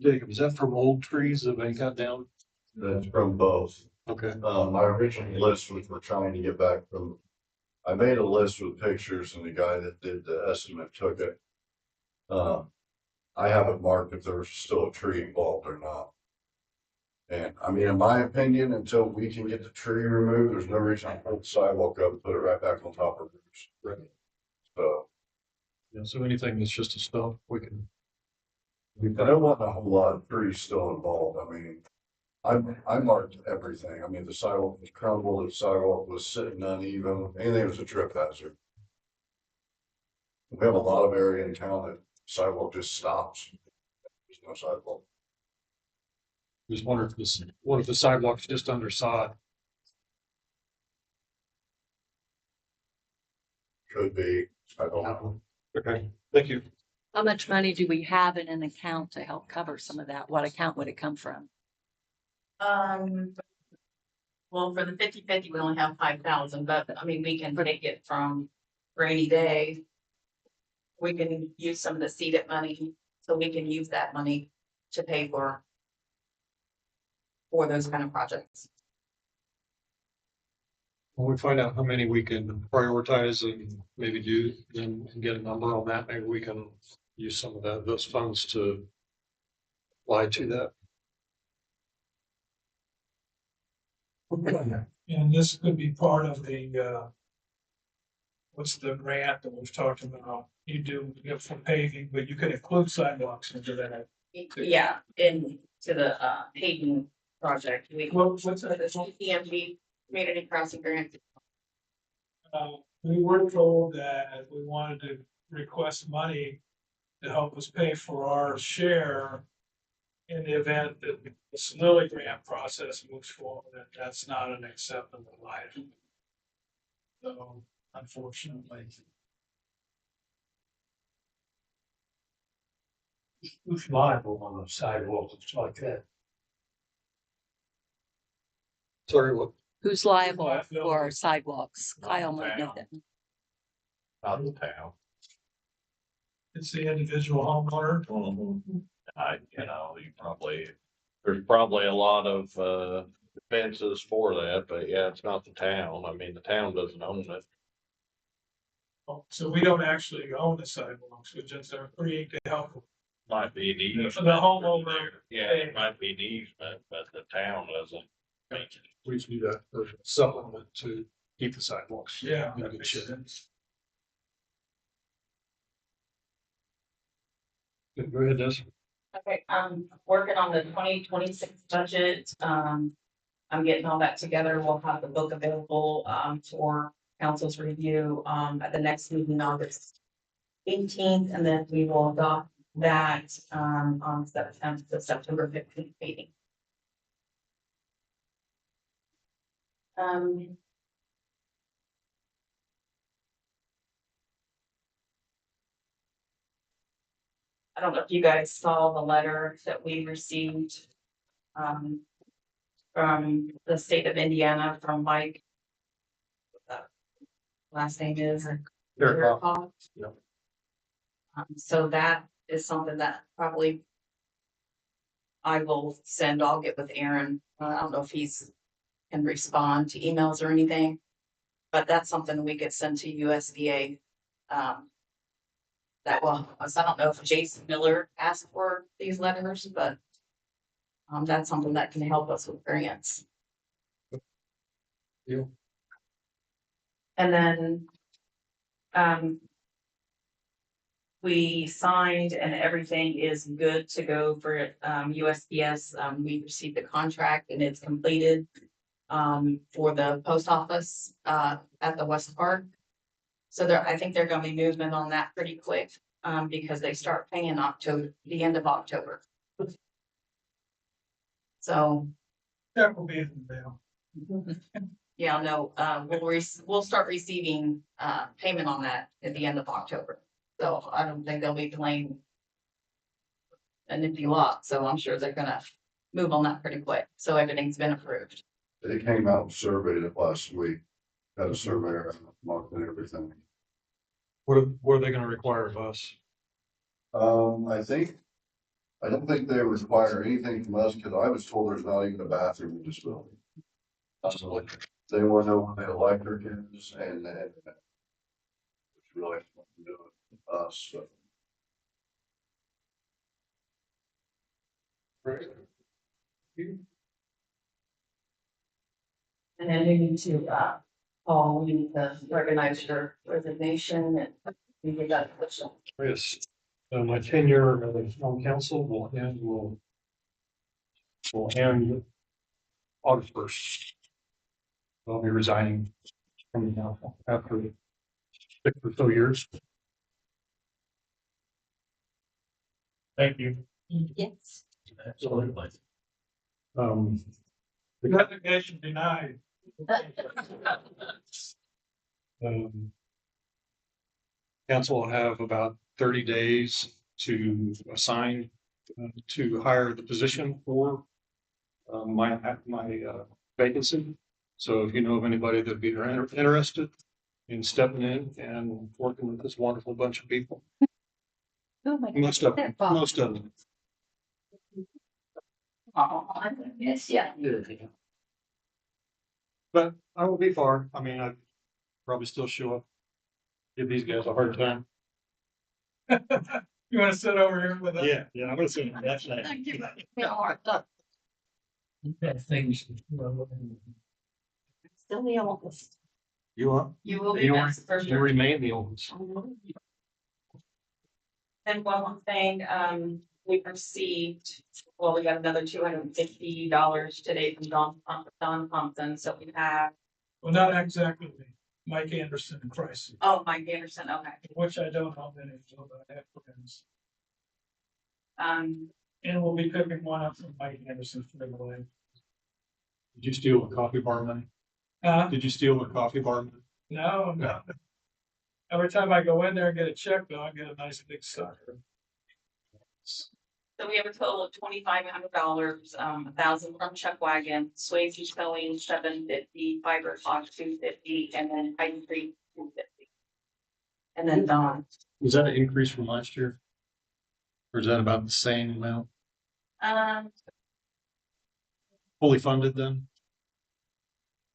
Jacob, is that from old trees that they cut down? That's from both. Okay. My original list, which we're trying to get back from, I made a list with pictures and the guy that did the estimate took it. I haven't marked if there's still a tree involved or not. And I mean, in my opinion, until we can get the tree removed, there's no reason to pull the sidewalk up and put it right back on top of roofs. Right. So, Yeah, so anything that's just a stump, we can. I don't want a whole lot of trees still involved. I mean, I marked everything. I mean, the sidewalk was crumbled, the sidewalk was sitting uneven, anything was a trip hazard. We have a lot of area in town that sidewalk just stops. There's no sidewalk. Just wonder if this, what if the sidewalk's just underside? Could be, I don't know. Okay, thank you. How much money do we have in an account to help cover some of that? What account would it come from? Well, for the 50/50, we only have 5,000, but I mean, we can take it from rainy day. We can use some of the seeded money, so we can use that money to pay for those kind of projects. When we find out how many we can prioritize and maybe do, then get a number on that, maybe we can use some of that, those funds to apply to that. And this could be part of the, what's the grant that we've talked about? You do, for paving, but you could include sidewalks into that. Yeah, into the paving project. What's that? The CMG Community Crossing Grant. We were told that we wanted to request money to help us pay for our share in the event that the Lilly grant process moves forward, and that's not an acceptable item. So unfortunately. Who's liable on the sidewalks like that? Sorry, what? Who's liable for sidewalks? Kyle might know that. Out of town. It's the individual homeowner. There's probably a lot of, defenses for that, but yeah, it's not the town. I mean, the town doesn't own it. So we don't actually own the sidewalks, we just are creating to help. Might be an easement. The homeowner. Yeah, it might be an easement, but the town doesn't. We just need a supplement to keep the sidewalks. Yeah. in that good makes shape. sense. Go ahead, Des. Okay, I'm working on the 2026 budget. I'm getting all that together. We'll have the book available for council's review at the next meeting, August 18th, and then we will adopt that on the September 15th meeting. I don't know if you guys saw the letter that we received from the state of Indiana from Mike. Last name is Fairclough. Fairclough. So that is something that probably I will send. I'll get with Aaron. I don't know if he's can respond to emails or anything, but that's something we could send to USDA. That will, so I don't know if Jason Miller asked for these letters, but that's something that can help us with grants. Yeah. And then we signed and everything is good to go for USPS. We received the contract and it's completed for the post office at the West Park. So I think they're gonna be moving on that pretty quick because they start paying the end of October. So. That will be in the mail. Yeah, no, we'll start receiving payment on that at the end of October. So I don't think they'll be playing an empty lot. So I'm sure they're gonna move on that pretty quick. So everything's been approved. They came out and surveyed it last week. Had a surveyor marked and everything. What are they gonna require of us? I don't think they require anything from us, because I was told there's not even a bathroom in this building. They want to know what the electric is and it's really nothing to do with us. So. Right. And then we need to, Paul, we need to recognize your resignation and we get that official. Yes. My tenure on council will end August 1st. I'll be resigning from the council after 6 or so years. Thank you. Yes. Absolutely. The Resignation denied. Council will have about 30 days to assign, to hire the position for my vacancy. So if you know of anybody that'd be interested in stepping in and working with this wonderful bunch of people, Oh my most of them. Oh, yes, yeah. But I will be far. I mean, I probably still show up, give these guys a hard time. You wanna sit over here with us? Yeah, I'm gonna say that's that. Give me a hard look. That things. Still the oldest. You are. You will be You next for you sure. remain the oldest. And one more thing, we received, well, we got another $250 today from Don Thompson, so we have, Well, not exactly me. Mike Anderson in Christ, oh, Mike Anderson, okay. which I don't know many of, but I have friends. Um, And we'll be picking one up from Mike Anderson for the way. Did you steal a coffee bar money? Did you steal a coffee bar money? No, no. Every time I go in there and get a check, though, I get a nice big sucker. so we have a total of $2,500, 1,000 from Chuck Wagon, Swayze Spelling $750, Fiber Clock $250, and then Pine Creek $250. And then Don. Was that an increase from last year? Or is that about the same amount? Fully funded then?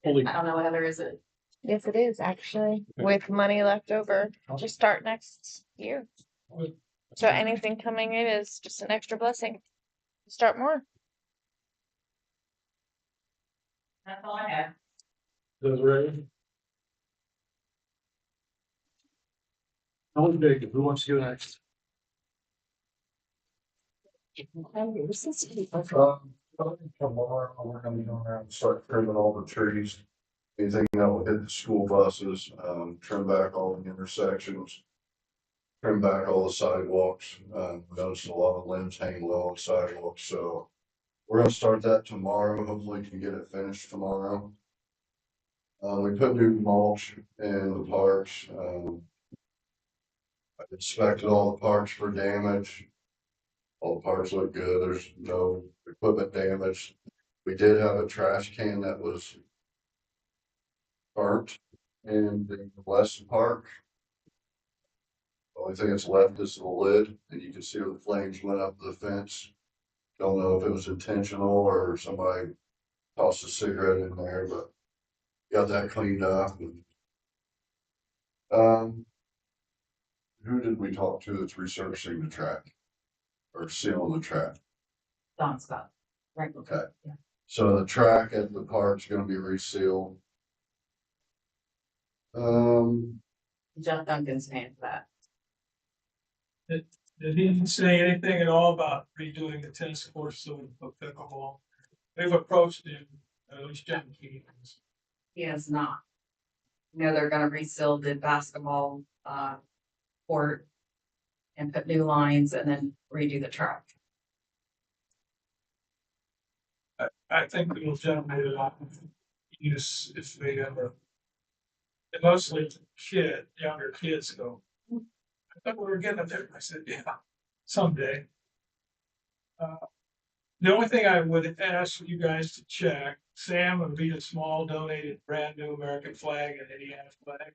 Fully, I don't know, Heather, is it? Yes, it is actually, with money left over to start next year. So anything coming in is just an extra blessing. Start more. That's all I have. those ready? Alan Jacob, who wants to go next? Tomorrow, we're gonna be going around and start trimming all the trees. Anything that will hit the school buses, trim back all the intersections. Trim back all the sidewalks, noticed a lot of limbs hanging low on sidewalks, so. We're gonna start that tomorrow, hopefully can get it finished tomorrow. We put new mulch in the parks, I inspected all the parks for damage. All the parks look good, there's no equipment damage. We did have a trash can that was burnt in the west park. The only thing that's left is the lid, and you can see where the flames went up the fence. Don't know if it was intentional or somebody tossed a cigarette in there, but got that cleaned up. Who did we talk to that's resurfacing the track? Or sealing the track? Don Scott. Right. Okay. Yeah. So the track at the park's gonna be resealed. Jeff Duncan's paying for that. Did he say anything at all about redoing the tennis courts so we can put pickleball? We've approached him, at least John Keaton's. He has not. You know, they're gonna reseal the basketball, court and put new lines and then redo the track. I think it'll generate a lot of use if they ever. And mostly younger kids go, I thought we were getting there. I said, yeah, someday. The only thing I would ask you guys to check, Sam and Vita Small donated brand new American flag and Indiana flag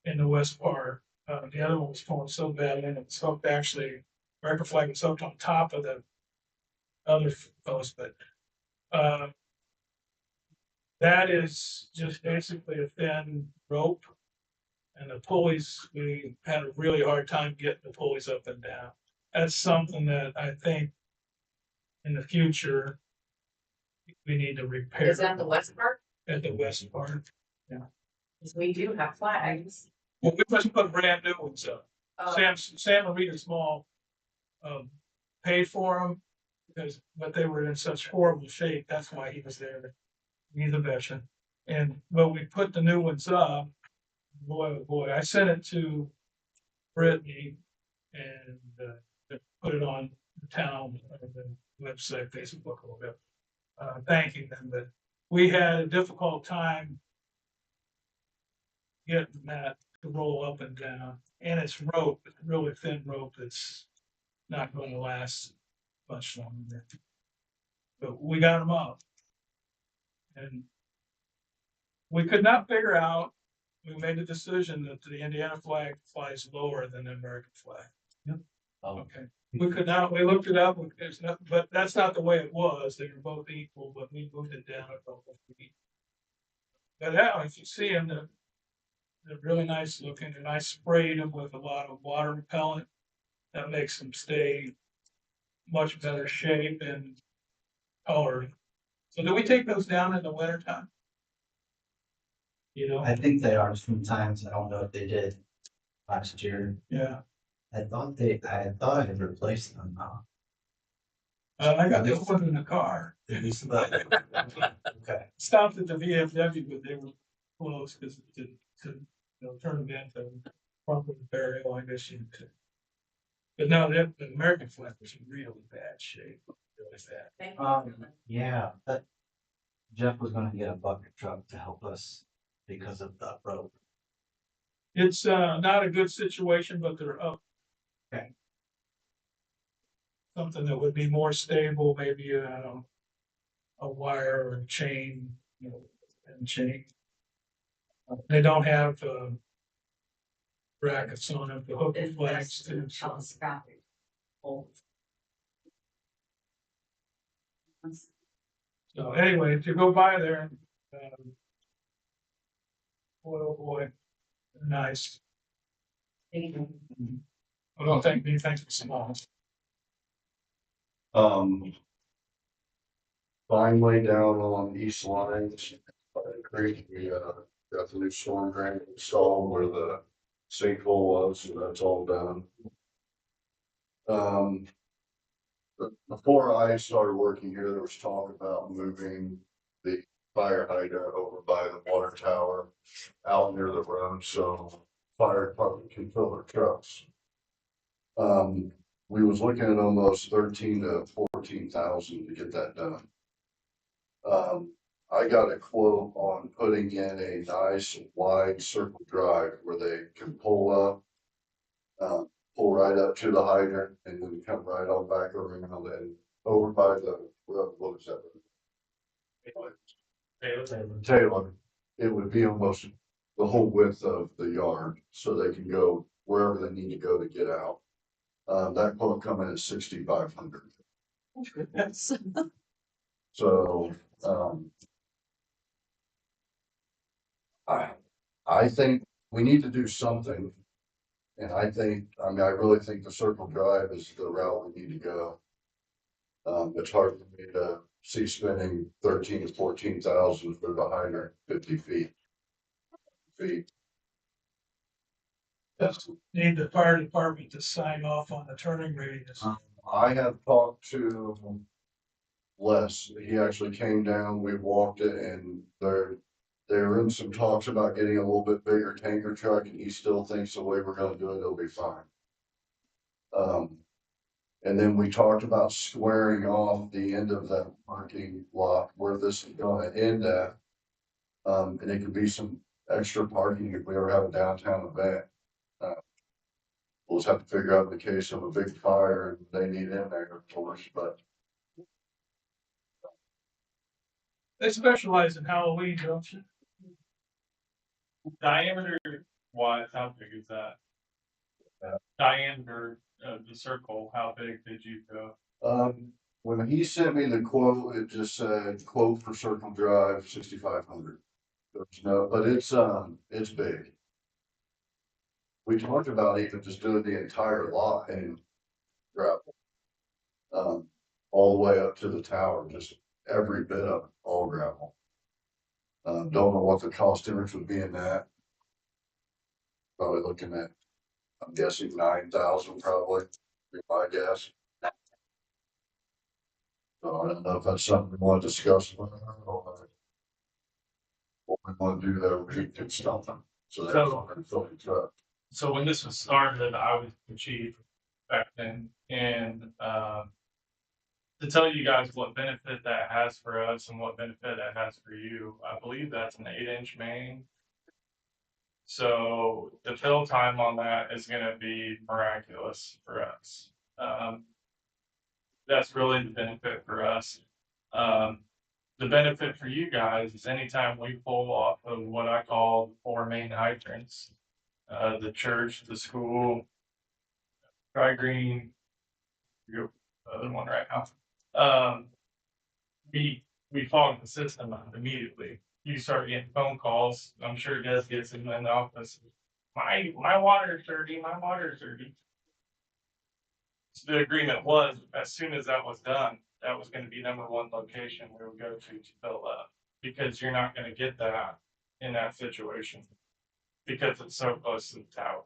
in the West Park. The other one was torn so bad and it soaked, actually, American flag was soaked on top of the other post, but that is just basically a thin rope. And the pulleys, we had a really hard time getting the pulleys up and down. That's something that I think in the future, we need to repair. Is that the west part? At the west part. Because we do have flags. Well, we must put brand new ones up. Oh. Sam Marita Small, paid for them but they were in such horrible shape. That's why he was there. He's a veteran. But we put the new ones up. Boy, oh boy, I sent it to Brittany and, put it on the town, the website, Facebook, or whatever, thanking them, but we had a difficult time getting that to roll up and down, and it's rope, really thin rope that's not going to last much longer. But we got them up. And we could not figure out, we made the decision that the Indiana flag flies lower than the American flag. Okay, we could not, we looked it up, there's not, but that's not the way it was, they were both equal, but we moved it down a couple of feet. But now, if you see them, they're really nice looking, and I sprayed them with a lot of water repellent. That makes them stay much better shape and color. So do we take those down in the winter time? You know, I think they are sometimes. I don't know if they did last year. yeah, I thought I had replaced them now. I got this one in the car. Okay. Stopped at the VFW, but they were closed because to turn them into proper burial, I guess you could. But no, the American flag was in really bad shape, really bad. Yeah, but Jeff was gonna get a bucket truck to help us because of the rope. It's not a good situation, but they're up. Okay. Something that would be more stable, maybe a wire or a chain, and chain. They don't have brackets on them to hook the flags to. Telescopic. So anyway, if you go by there, boy, oh boy, they're nice. Well, don't thank me, thanks for small. Finally down on East Lines, by the creek, we, got the new storm drain installed where the sinkhole was, so that's all done. But before I started working here, there was talk about moving the fire hydrant over by the water tower out near the road, so fire department can fill their trucks. We was looking at almost 13 to 14,000 to get that done. I got a quote on putting in a nice wide circle drive where they can pull up, pull right up to the hydrant and then come right on back around and over by the, what is that? Taylor. It would be almost the whole width of the yard, so they can go wherever they need to go to get out. That quote come in at 6,500. So, I think we need to do something. And I really think the circle drive is the route we need to go. It's hard for me to see spending 13 to 14,000 for the hydrant, 50 feet. Just need the fire department to sign off on the turning radius. I have talked to Les. He actually came down, we walked it, and they were in some talks about getting a little bit bigger tanker truck, and he still thinks the way we're gonna do it, it'll be fine. And then we talked about squaring off the end of that parking lot where this is gonna end at. And it could be some extra parking if we ever have a downtown event. We'll just have to figure out in the case of a big fire and they need in there, of course, but. They specialize in Halloween, don't you? Diameter wise, how big is that? Diameter of the circle, how big did you go? When he sent me the quote, it just said quote for circle drive 6,500. There's no, but it's big. We talked about even just doing the entire lot and gravel. all the way up to the tower, just every bit of it, all gravel. Don't know what the cost difference would be in that. Probably looking at, I'm guessing 9,000 probably, be my guess. So I don't know if that's something we want to discuss. What we want to do there, we can stop them. So that's So- on the truck. So when this was started, I was the chief back then, and to tell you guys what benefit that has for us and what benefit that has for you, I believe that's an 8-inch main. So the fill time on that is gonna be miraculous for us. That's really the benefit for us. The benefit for you guys is anytime we pull off of what I call the 4 main hydrants, the church, the school, Dry Green, the other one right now. We fog the system up immediately. You start getting phone calls. I'm sure Des gets them in the office. My water's dirty. My water's dirty. So the agreement was, as soon as that was done, that was going to be number one location we would go to fill up, because you're not going to get that in that situation because it's so close to the tower.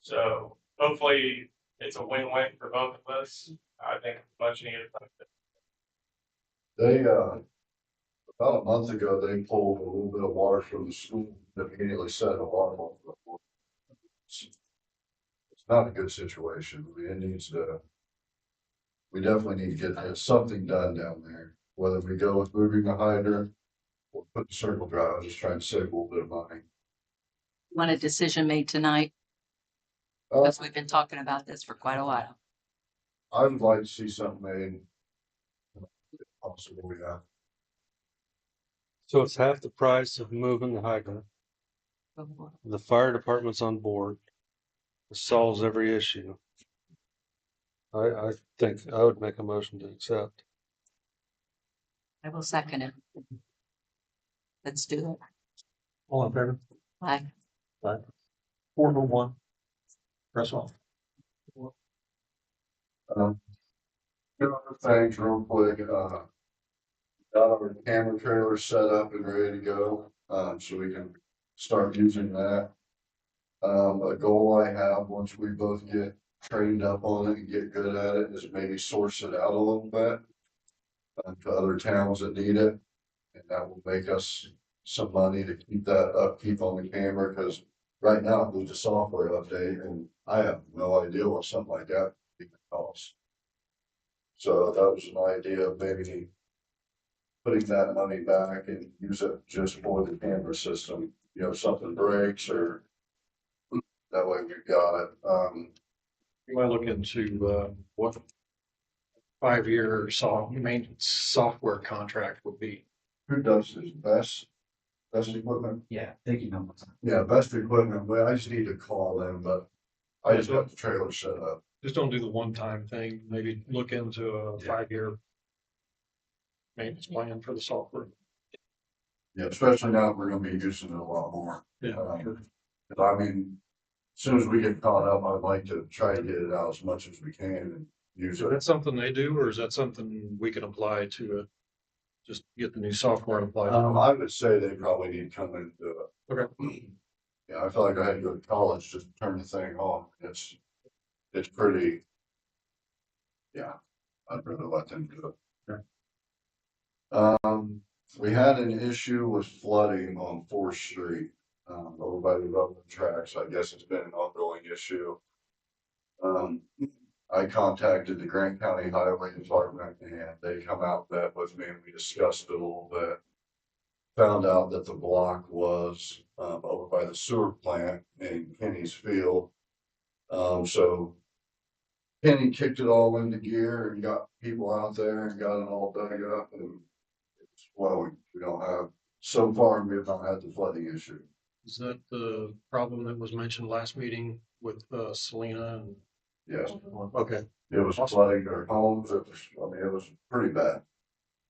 So hopefully it's a win-win for both of us. I think it's much needed. They, about a month ago, they pulled a little bit of water from the school that immediately set an alarm off. It's not a good situation. I mean, it needs to, we definitely need to get something done down there. Whether we go with moving the hydrant or put the circle drive, I'm just trying to save a little bit of money. Want a decision made tonight? Because we've been talking about this for quite a while. I would like to see something made. If possible, yeah. So it's half the price of moving the hydrant. The fire department's on board. It solves every issue. I think I would make a motion to accept. I will second it. Let's do it. All in favor? Aye. 401. Press off. Two other things real quick, got our camera trailer set up and ready to go, so we can start using that. A goal I have, once we both get trained up on it and get good at it, is maybe source it out a little bit. To other towns that need it, and that will make us some money to keep that upkeep on the camera, because right now it needs a software update, and I have no idea what something like that costs. So that was an idea of maybe putting that money back and use it just for the camera system. You know, something breaks or that way we've got it. You might look into what 5-year maintenance software contract would be. Who does this? Best equipment? Yeah, thank you, number. Yeah, best equipment. Well, I just need to call them, but I just got the trailer set up. Just don't do the one-time thing. Maybe look into a 5-year maintenance plan for the software. Yeah, especially now we're gonna be using it a lot more. Yeah. I mean, as soon as we get caught up, I'd like to try to get it out as much as we can and use Is it. that something they do, or is that something we can apply to just get the new software applied? I would say they probably need to come in and do it. Okay. Yeah, I felt like I had to go to college just to turn the thing on. It's pretty. Yeah, I'd rather let them do it. Okay. We had an issue with flooding on 4th Street, over by the railroad tracks. I guess it's been an ongoing issue. I contacted the Grant County Highway Department and they come out and met with me and we discussed it a little bit. Found out that the block was, over by the sewer plant in Kenny's Field. So Kenny kicked it all into gear and got people out there and got it all dug up and it's flowing. We don't have, so far, we have not had the flooding issue. Is that the problem that was mentioned last meeting with Selena and? Yes, Okay. it was flooding their homes. It was, I mean, it was pretty bad.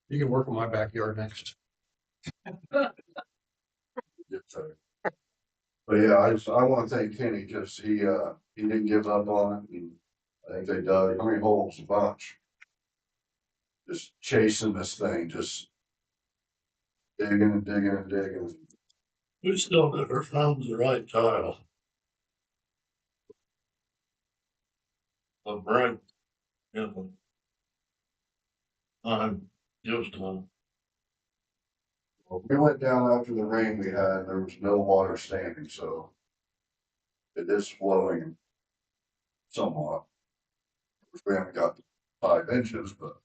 You can work in my backyard next. But yeah, I want to thank Kenny because he didn't give up on it. And I think they dug, how many holes? A bunch. just chasing this thing, just digging and digging and digging. We still never found the right tile. A bright, you know. I'm used to. We went down after the rain we had, there was no water standing, so it is flowing somewhat. We haven't got 5 inches, but.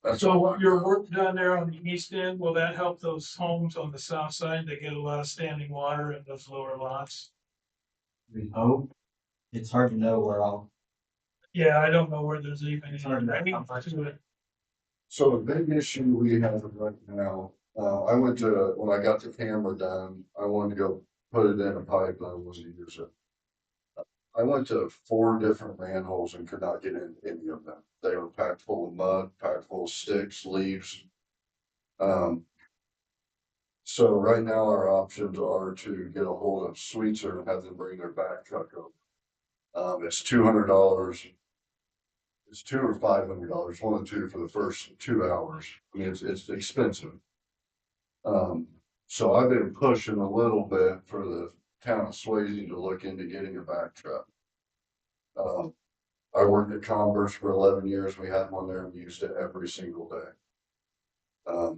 That's So all. your work down there on the east end, will that help those homes on the south side? They get a lot of standing water in those lower lots. We hope. It's hard to know where all. Yeah, I don't know where there's even. It's hard to know any how much. to it. So the big issue we have right now, I went to, when I got the camera done, I wanted to go put it in a pipe and I wasn't gonna use it. I went to 4 different manholes and could not get in any of them. They were packed full of mud, packed full of sticks, leaves. So right now our options are to get a hold of Sweetser and have them bring their back truck over. It's $200. It's $200 or $500, one of the two for the first 2 hours. I mean, it's expensive. So I've been pushing a little bit for the town of Swayzee to look into getting a back truck. I worked at Converse for 11 years. We had one there and we used it every single day.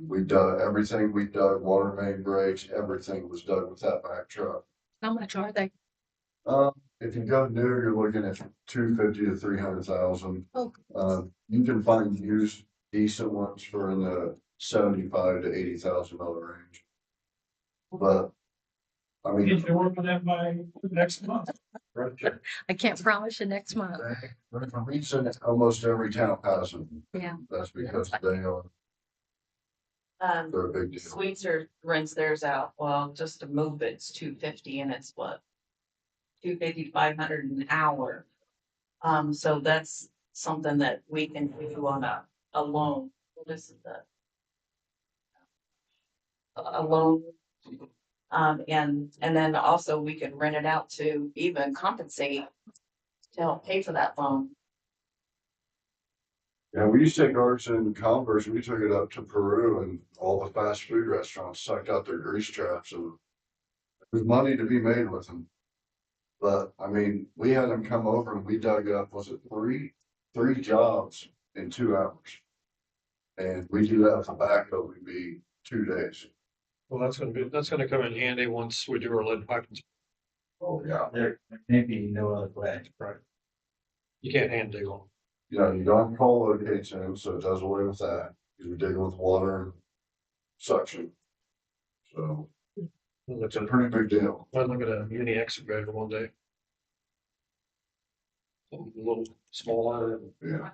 We dug everything. We dug water main breaks. Everything was dug with that back truck. How much are they? If you go new, you're looking at 250 to 300,000. Oh. You can find used decent ones for in the 75 to 80,000 range. But I mean, If you're working that by next month. I can't promise you next month. for a reason, almost every town has them. Yeah. That's because they are, they're a big deal. Sweetser rents theirs out. Well, just to move it's $250 and it's what? $250, $500 an hour. So that's something that we can do on a loan. This is a loan. And then also we can rent it out to even compensate to help pay for that loan. Yeah, we used to take ours in Converse, we took it up to Peru and all the fast food restaurants sucked out their grease traps and there's money to be made with them. But I mean, we had them come over and we dug up, was it three jobs in 2 hours? And we do that with the backhoe, would be 2 days. Well, that's gonna come in handy once we do our lead pipe. Oh, yeah. There may be no other way. Right. You can't hand dig on. You know, you don't call locates in, so it does away with that, because we're digging with water and suction. So it's a pretty big deal. I look at a mini excavator one day. A little smaller, Yeah.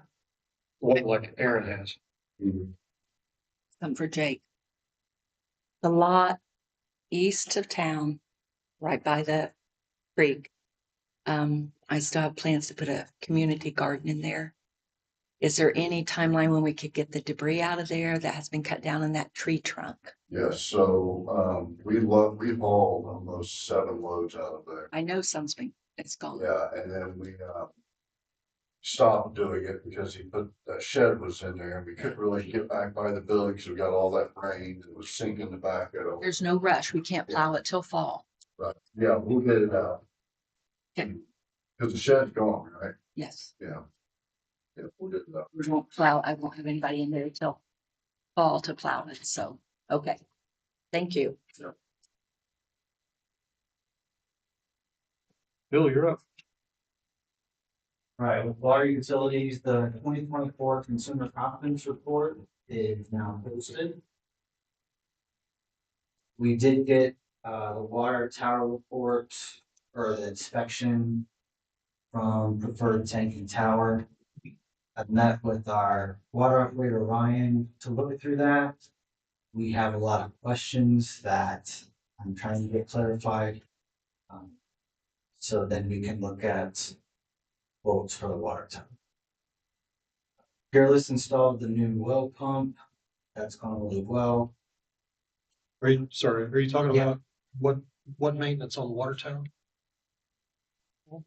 one like Aaron has. Mhm. Some for Jake. The lot east of town, right by the creek. I still have plans to put a community garden in there. Is there any timeline when we could get the debris out of there that has been cut down in that tree trunk? Yes, so, we hauled almost 7 loads out of there. I know it's gone. Yeah, and then we, stopped doing it because that shed was in there and we couldn't really get back by the building because we got all that rain. It was sinking the back of it. There's no rush. We can't plow it till fall. Right, yeah, we'll get it out. Okay. Cause the shed's gone, right? Yes. Yeah. Yeah, we'll get it out. We won't plow. I won't have anybody in there till fall to plow it. So, okay. Thank you. Bill, you're up. All right, with water utilities, the 2024 Consumer Confidence Report is now posted. We did get the water tower report or the inspection from Preferred Tank and Tower. I've met with our water operator Ryan to look through that. We have a lot of questions that I'm trying to get clarified. So then we can look at quotes for the water tower. Peerless installed the new well pump. That's gone really well. Are you talking Yeah. about what maintenance on the water tower?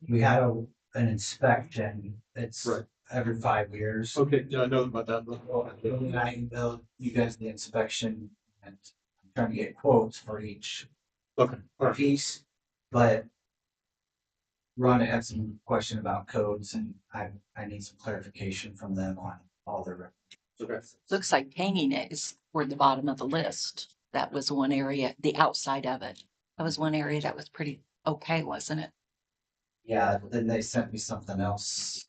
We had an inspection. It's Right. every 5 years. Okay, yeah, I know about that. I emailed you guys the inspection and I'm trying to get quotes for each Okay, all right. piece, but Rhonda had some question about codes and I need some clarification from them on all their. Okay. Looks like painting it is toward the bottom of the list. That was one area, the outside of it. That was one area that was pretty okay, wasn't it? Yeah, then they sent me something else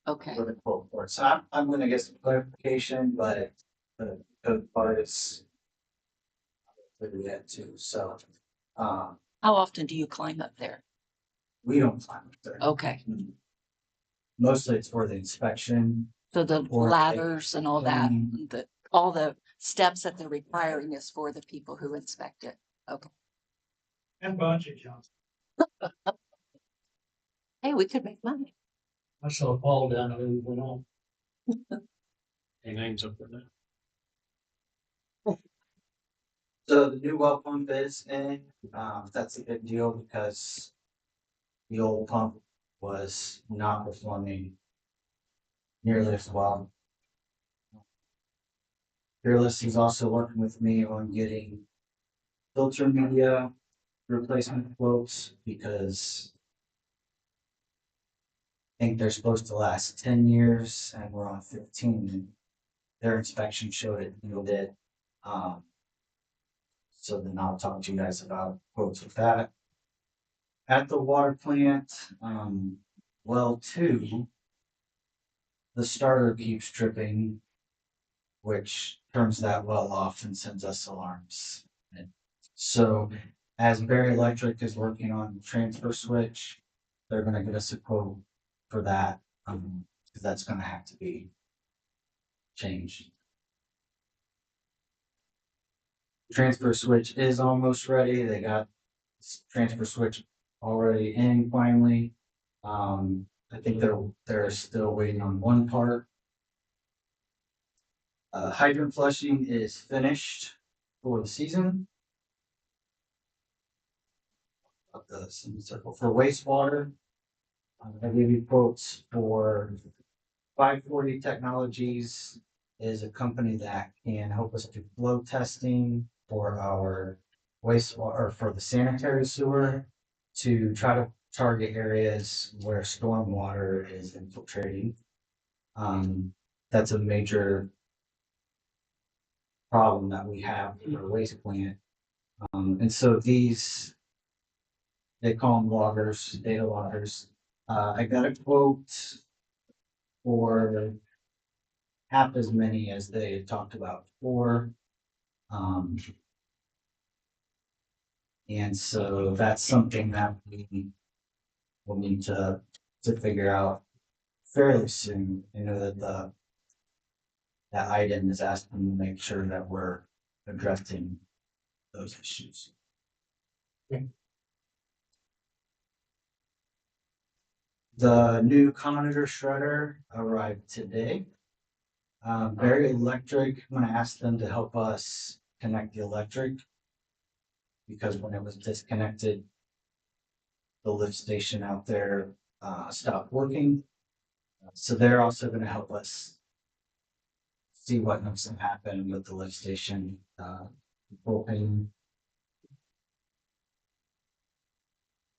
Okay. for the quote for it. So I'm gonna get some clarification, but the code part is really that too. So, How often do you climb up there? we don't climb up there. Okay, Mostly it's for the inspection. so the Or they- ladders and all that, all the steps that they're requiring is for the people who inspect it. Okay. And bungee jump. Hey, we could make money. I saw Paul down there, went on. Any names up there? So the new well pump is in, that's a big deal because the old pump was not performing nearly as well. Fearless is also working with me on getting filter media replacement quotes because I think they're supposed to last 10 years and we're on 15. And their inspection showed it yielded. So then I'll talk to you guys about quotes with that. At the water plant, well 2, the starter keeps tripping, which turns that well off and sends us alarms. And so as Berry Electric is working on the transfer switch, they're gonna get us a quote for that, because that's gonna have to be changed. Transfer switch is almost ready. They got transfer switch already in finally. I think they're still waiting on one part. Hydrant flushing is finished for the season. Of the semicircle for wastewater. I gave you quotes for 540 Technologies is a company that can help us do flow testing for our wastewater or for the sanitary sewer to try to target areas where stormwater is infiltrating. That's a major problem that we have in our waste plant. And so these, they call them loggers, data loggers. I got a quote for half as many as they had talked about before. And so that's something that we will need to figure out fairly soon. I know that that item is asking to make sure that we're addressing those issues. The new Conator shredder arrived today. Berry Electric, I'm gonna ask them to help us connect the electric. Because when it was disconnected, the lift station out there stopped working. So they're also gonna help us see what needs to happen with the lift station propane.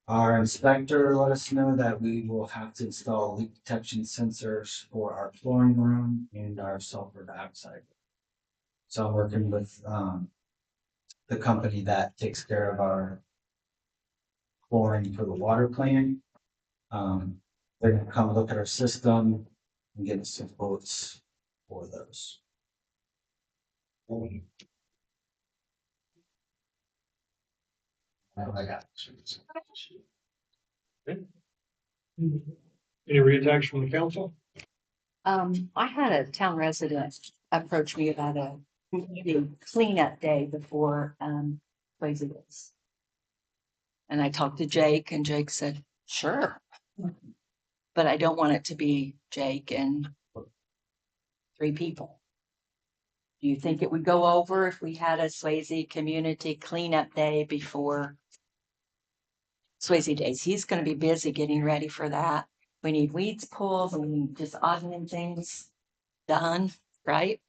Our inspector let us know that we will have to install leak detection sensors for our flooring room and our sulfur dioxide. So I'm working with the company that takes care of our flooring for the water plant. They're gonna come look at our system and give us some quotes for those. I got. Any reattacks from the council? I had a town resident approach me about a cleanup day before, Swayzee is. And I talked to Jake and Jake said, sure. But I don't want it to be Jake and 3 people. Do you think it would go over if we had a Swayzee community cleanup day before Swayzee Days? He's gonna be busy getting ready for that. We need weeds pulled, we need just odding things done, right?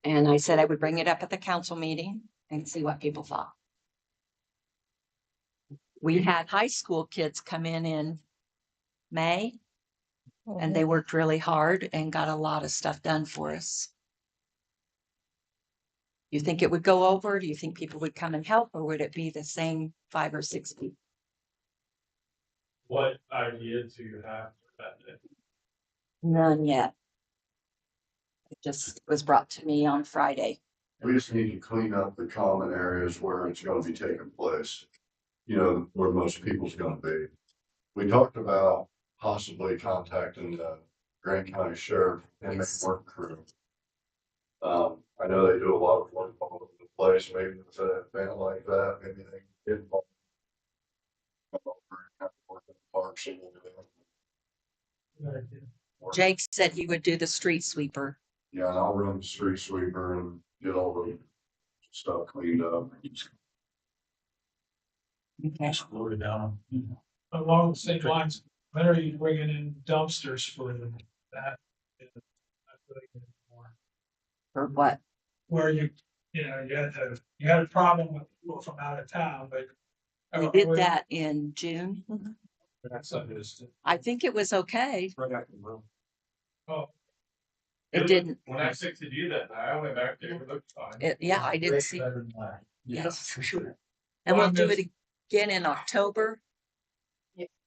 And I said I would bring it up at the council meeting and see what people thought. We had high school kids come in May, and they worked really hard and got a lot of stuff done for us. You think it would go over? Do you think people would come and help, or would it be the same 5 or 6 people? What idea do you have for that day? None yet. It just was brought to me on Friday. We just need to clean up the common areas where it's gonna be taking place. You know, where most people's gonna be. We talked about possibly contacting the Grant County Sheriff and the work crew. I know they do a lot of work all over the place, maybe it's an event like that, maybe they can get involved. Parks and everything. Jake said he would do the street sweeper. Yeah, and I'll run the street sweeper and get all the stuff cleaned up. Okay. Slow it down. Along the same lines, when are you bringing in dumpsters for that? For what? Where you know, you had a problem with people from out of town, but. We did that in June. That's understood. I think it was okay. Oh, It didn't. When I texted you that night, I went back there, it looked fine. Yeah, I didn't see. yes, for sure. And Well, we'll do I'm it again in October.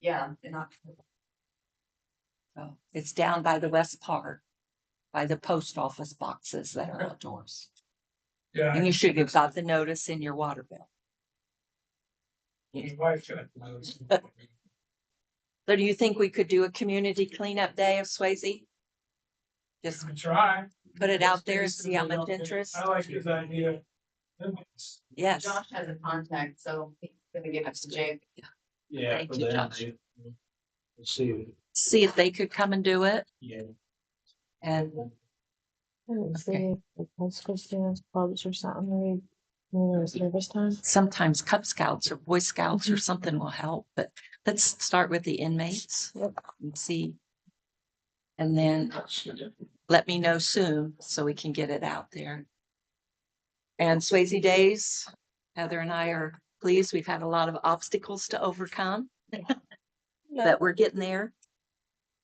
Yeah, in October. So it's down by the West Park, by the post office boxes that are outdoors. Yeah. And you should have got the notice in your water bill. My wife got those. So do you think we could do a community cleanup day of Swayzee? Just We try. put it out there and see how much interest. I like his idea. Yes. Josh has a contact, so he's gonna give it to Jake. Yeah. Thank for you, them, Josh. Let's see. See if they could come and do it. Yeah. And See, like high school students, clubs or something, service time. sometimes Cub Scouts or Boy Scouts or something will help, but let's start with the inmates and see. And then let me know soon so we can get it out there. And Swayzee Days, Heather and I are pleased. We've had a lot of obstacles to overcome, but we're getting there.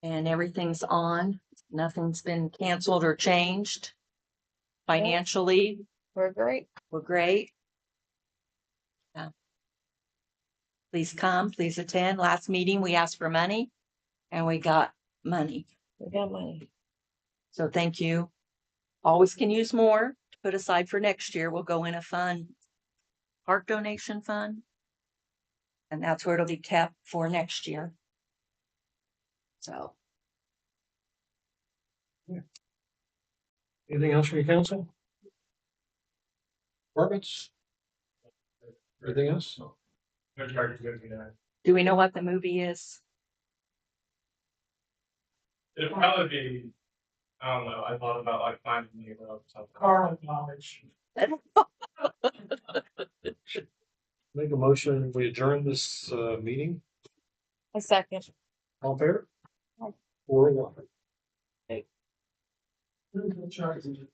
And everything's on. Nothing's been canceled or changed. Financially, We're great. we're great. Please come, please attend. Last meeting, we asked for money and we got money. We got money. So thank you. Always can use more to put aside for next year. We'll go in a fund, park donation fund. And that's where it'll be kept for next year. So. Anything else from your council? Departments? Everything else? There's hard to go to that. Do we know what the movie is? It'd probably be, I don't know, I thought about like finding the or something. Carl knowledge. Make a motion, we adjourn this meeting. A second. All fair? 4-1. Who's in charge of it?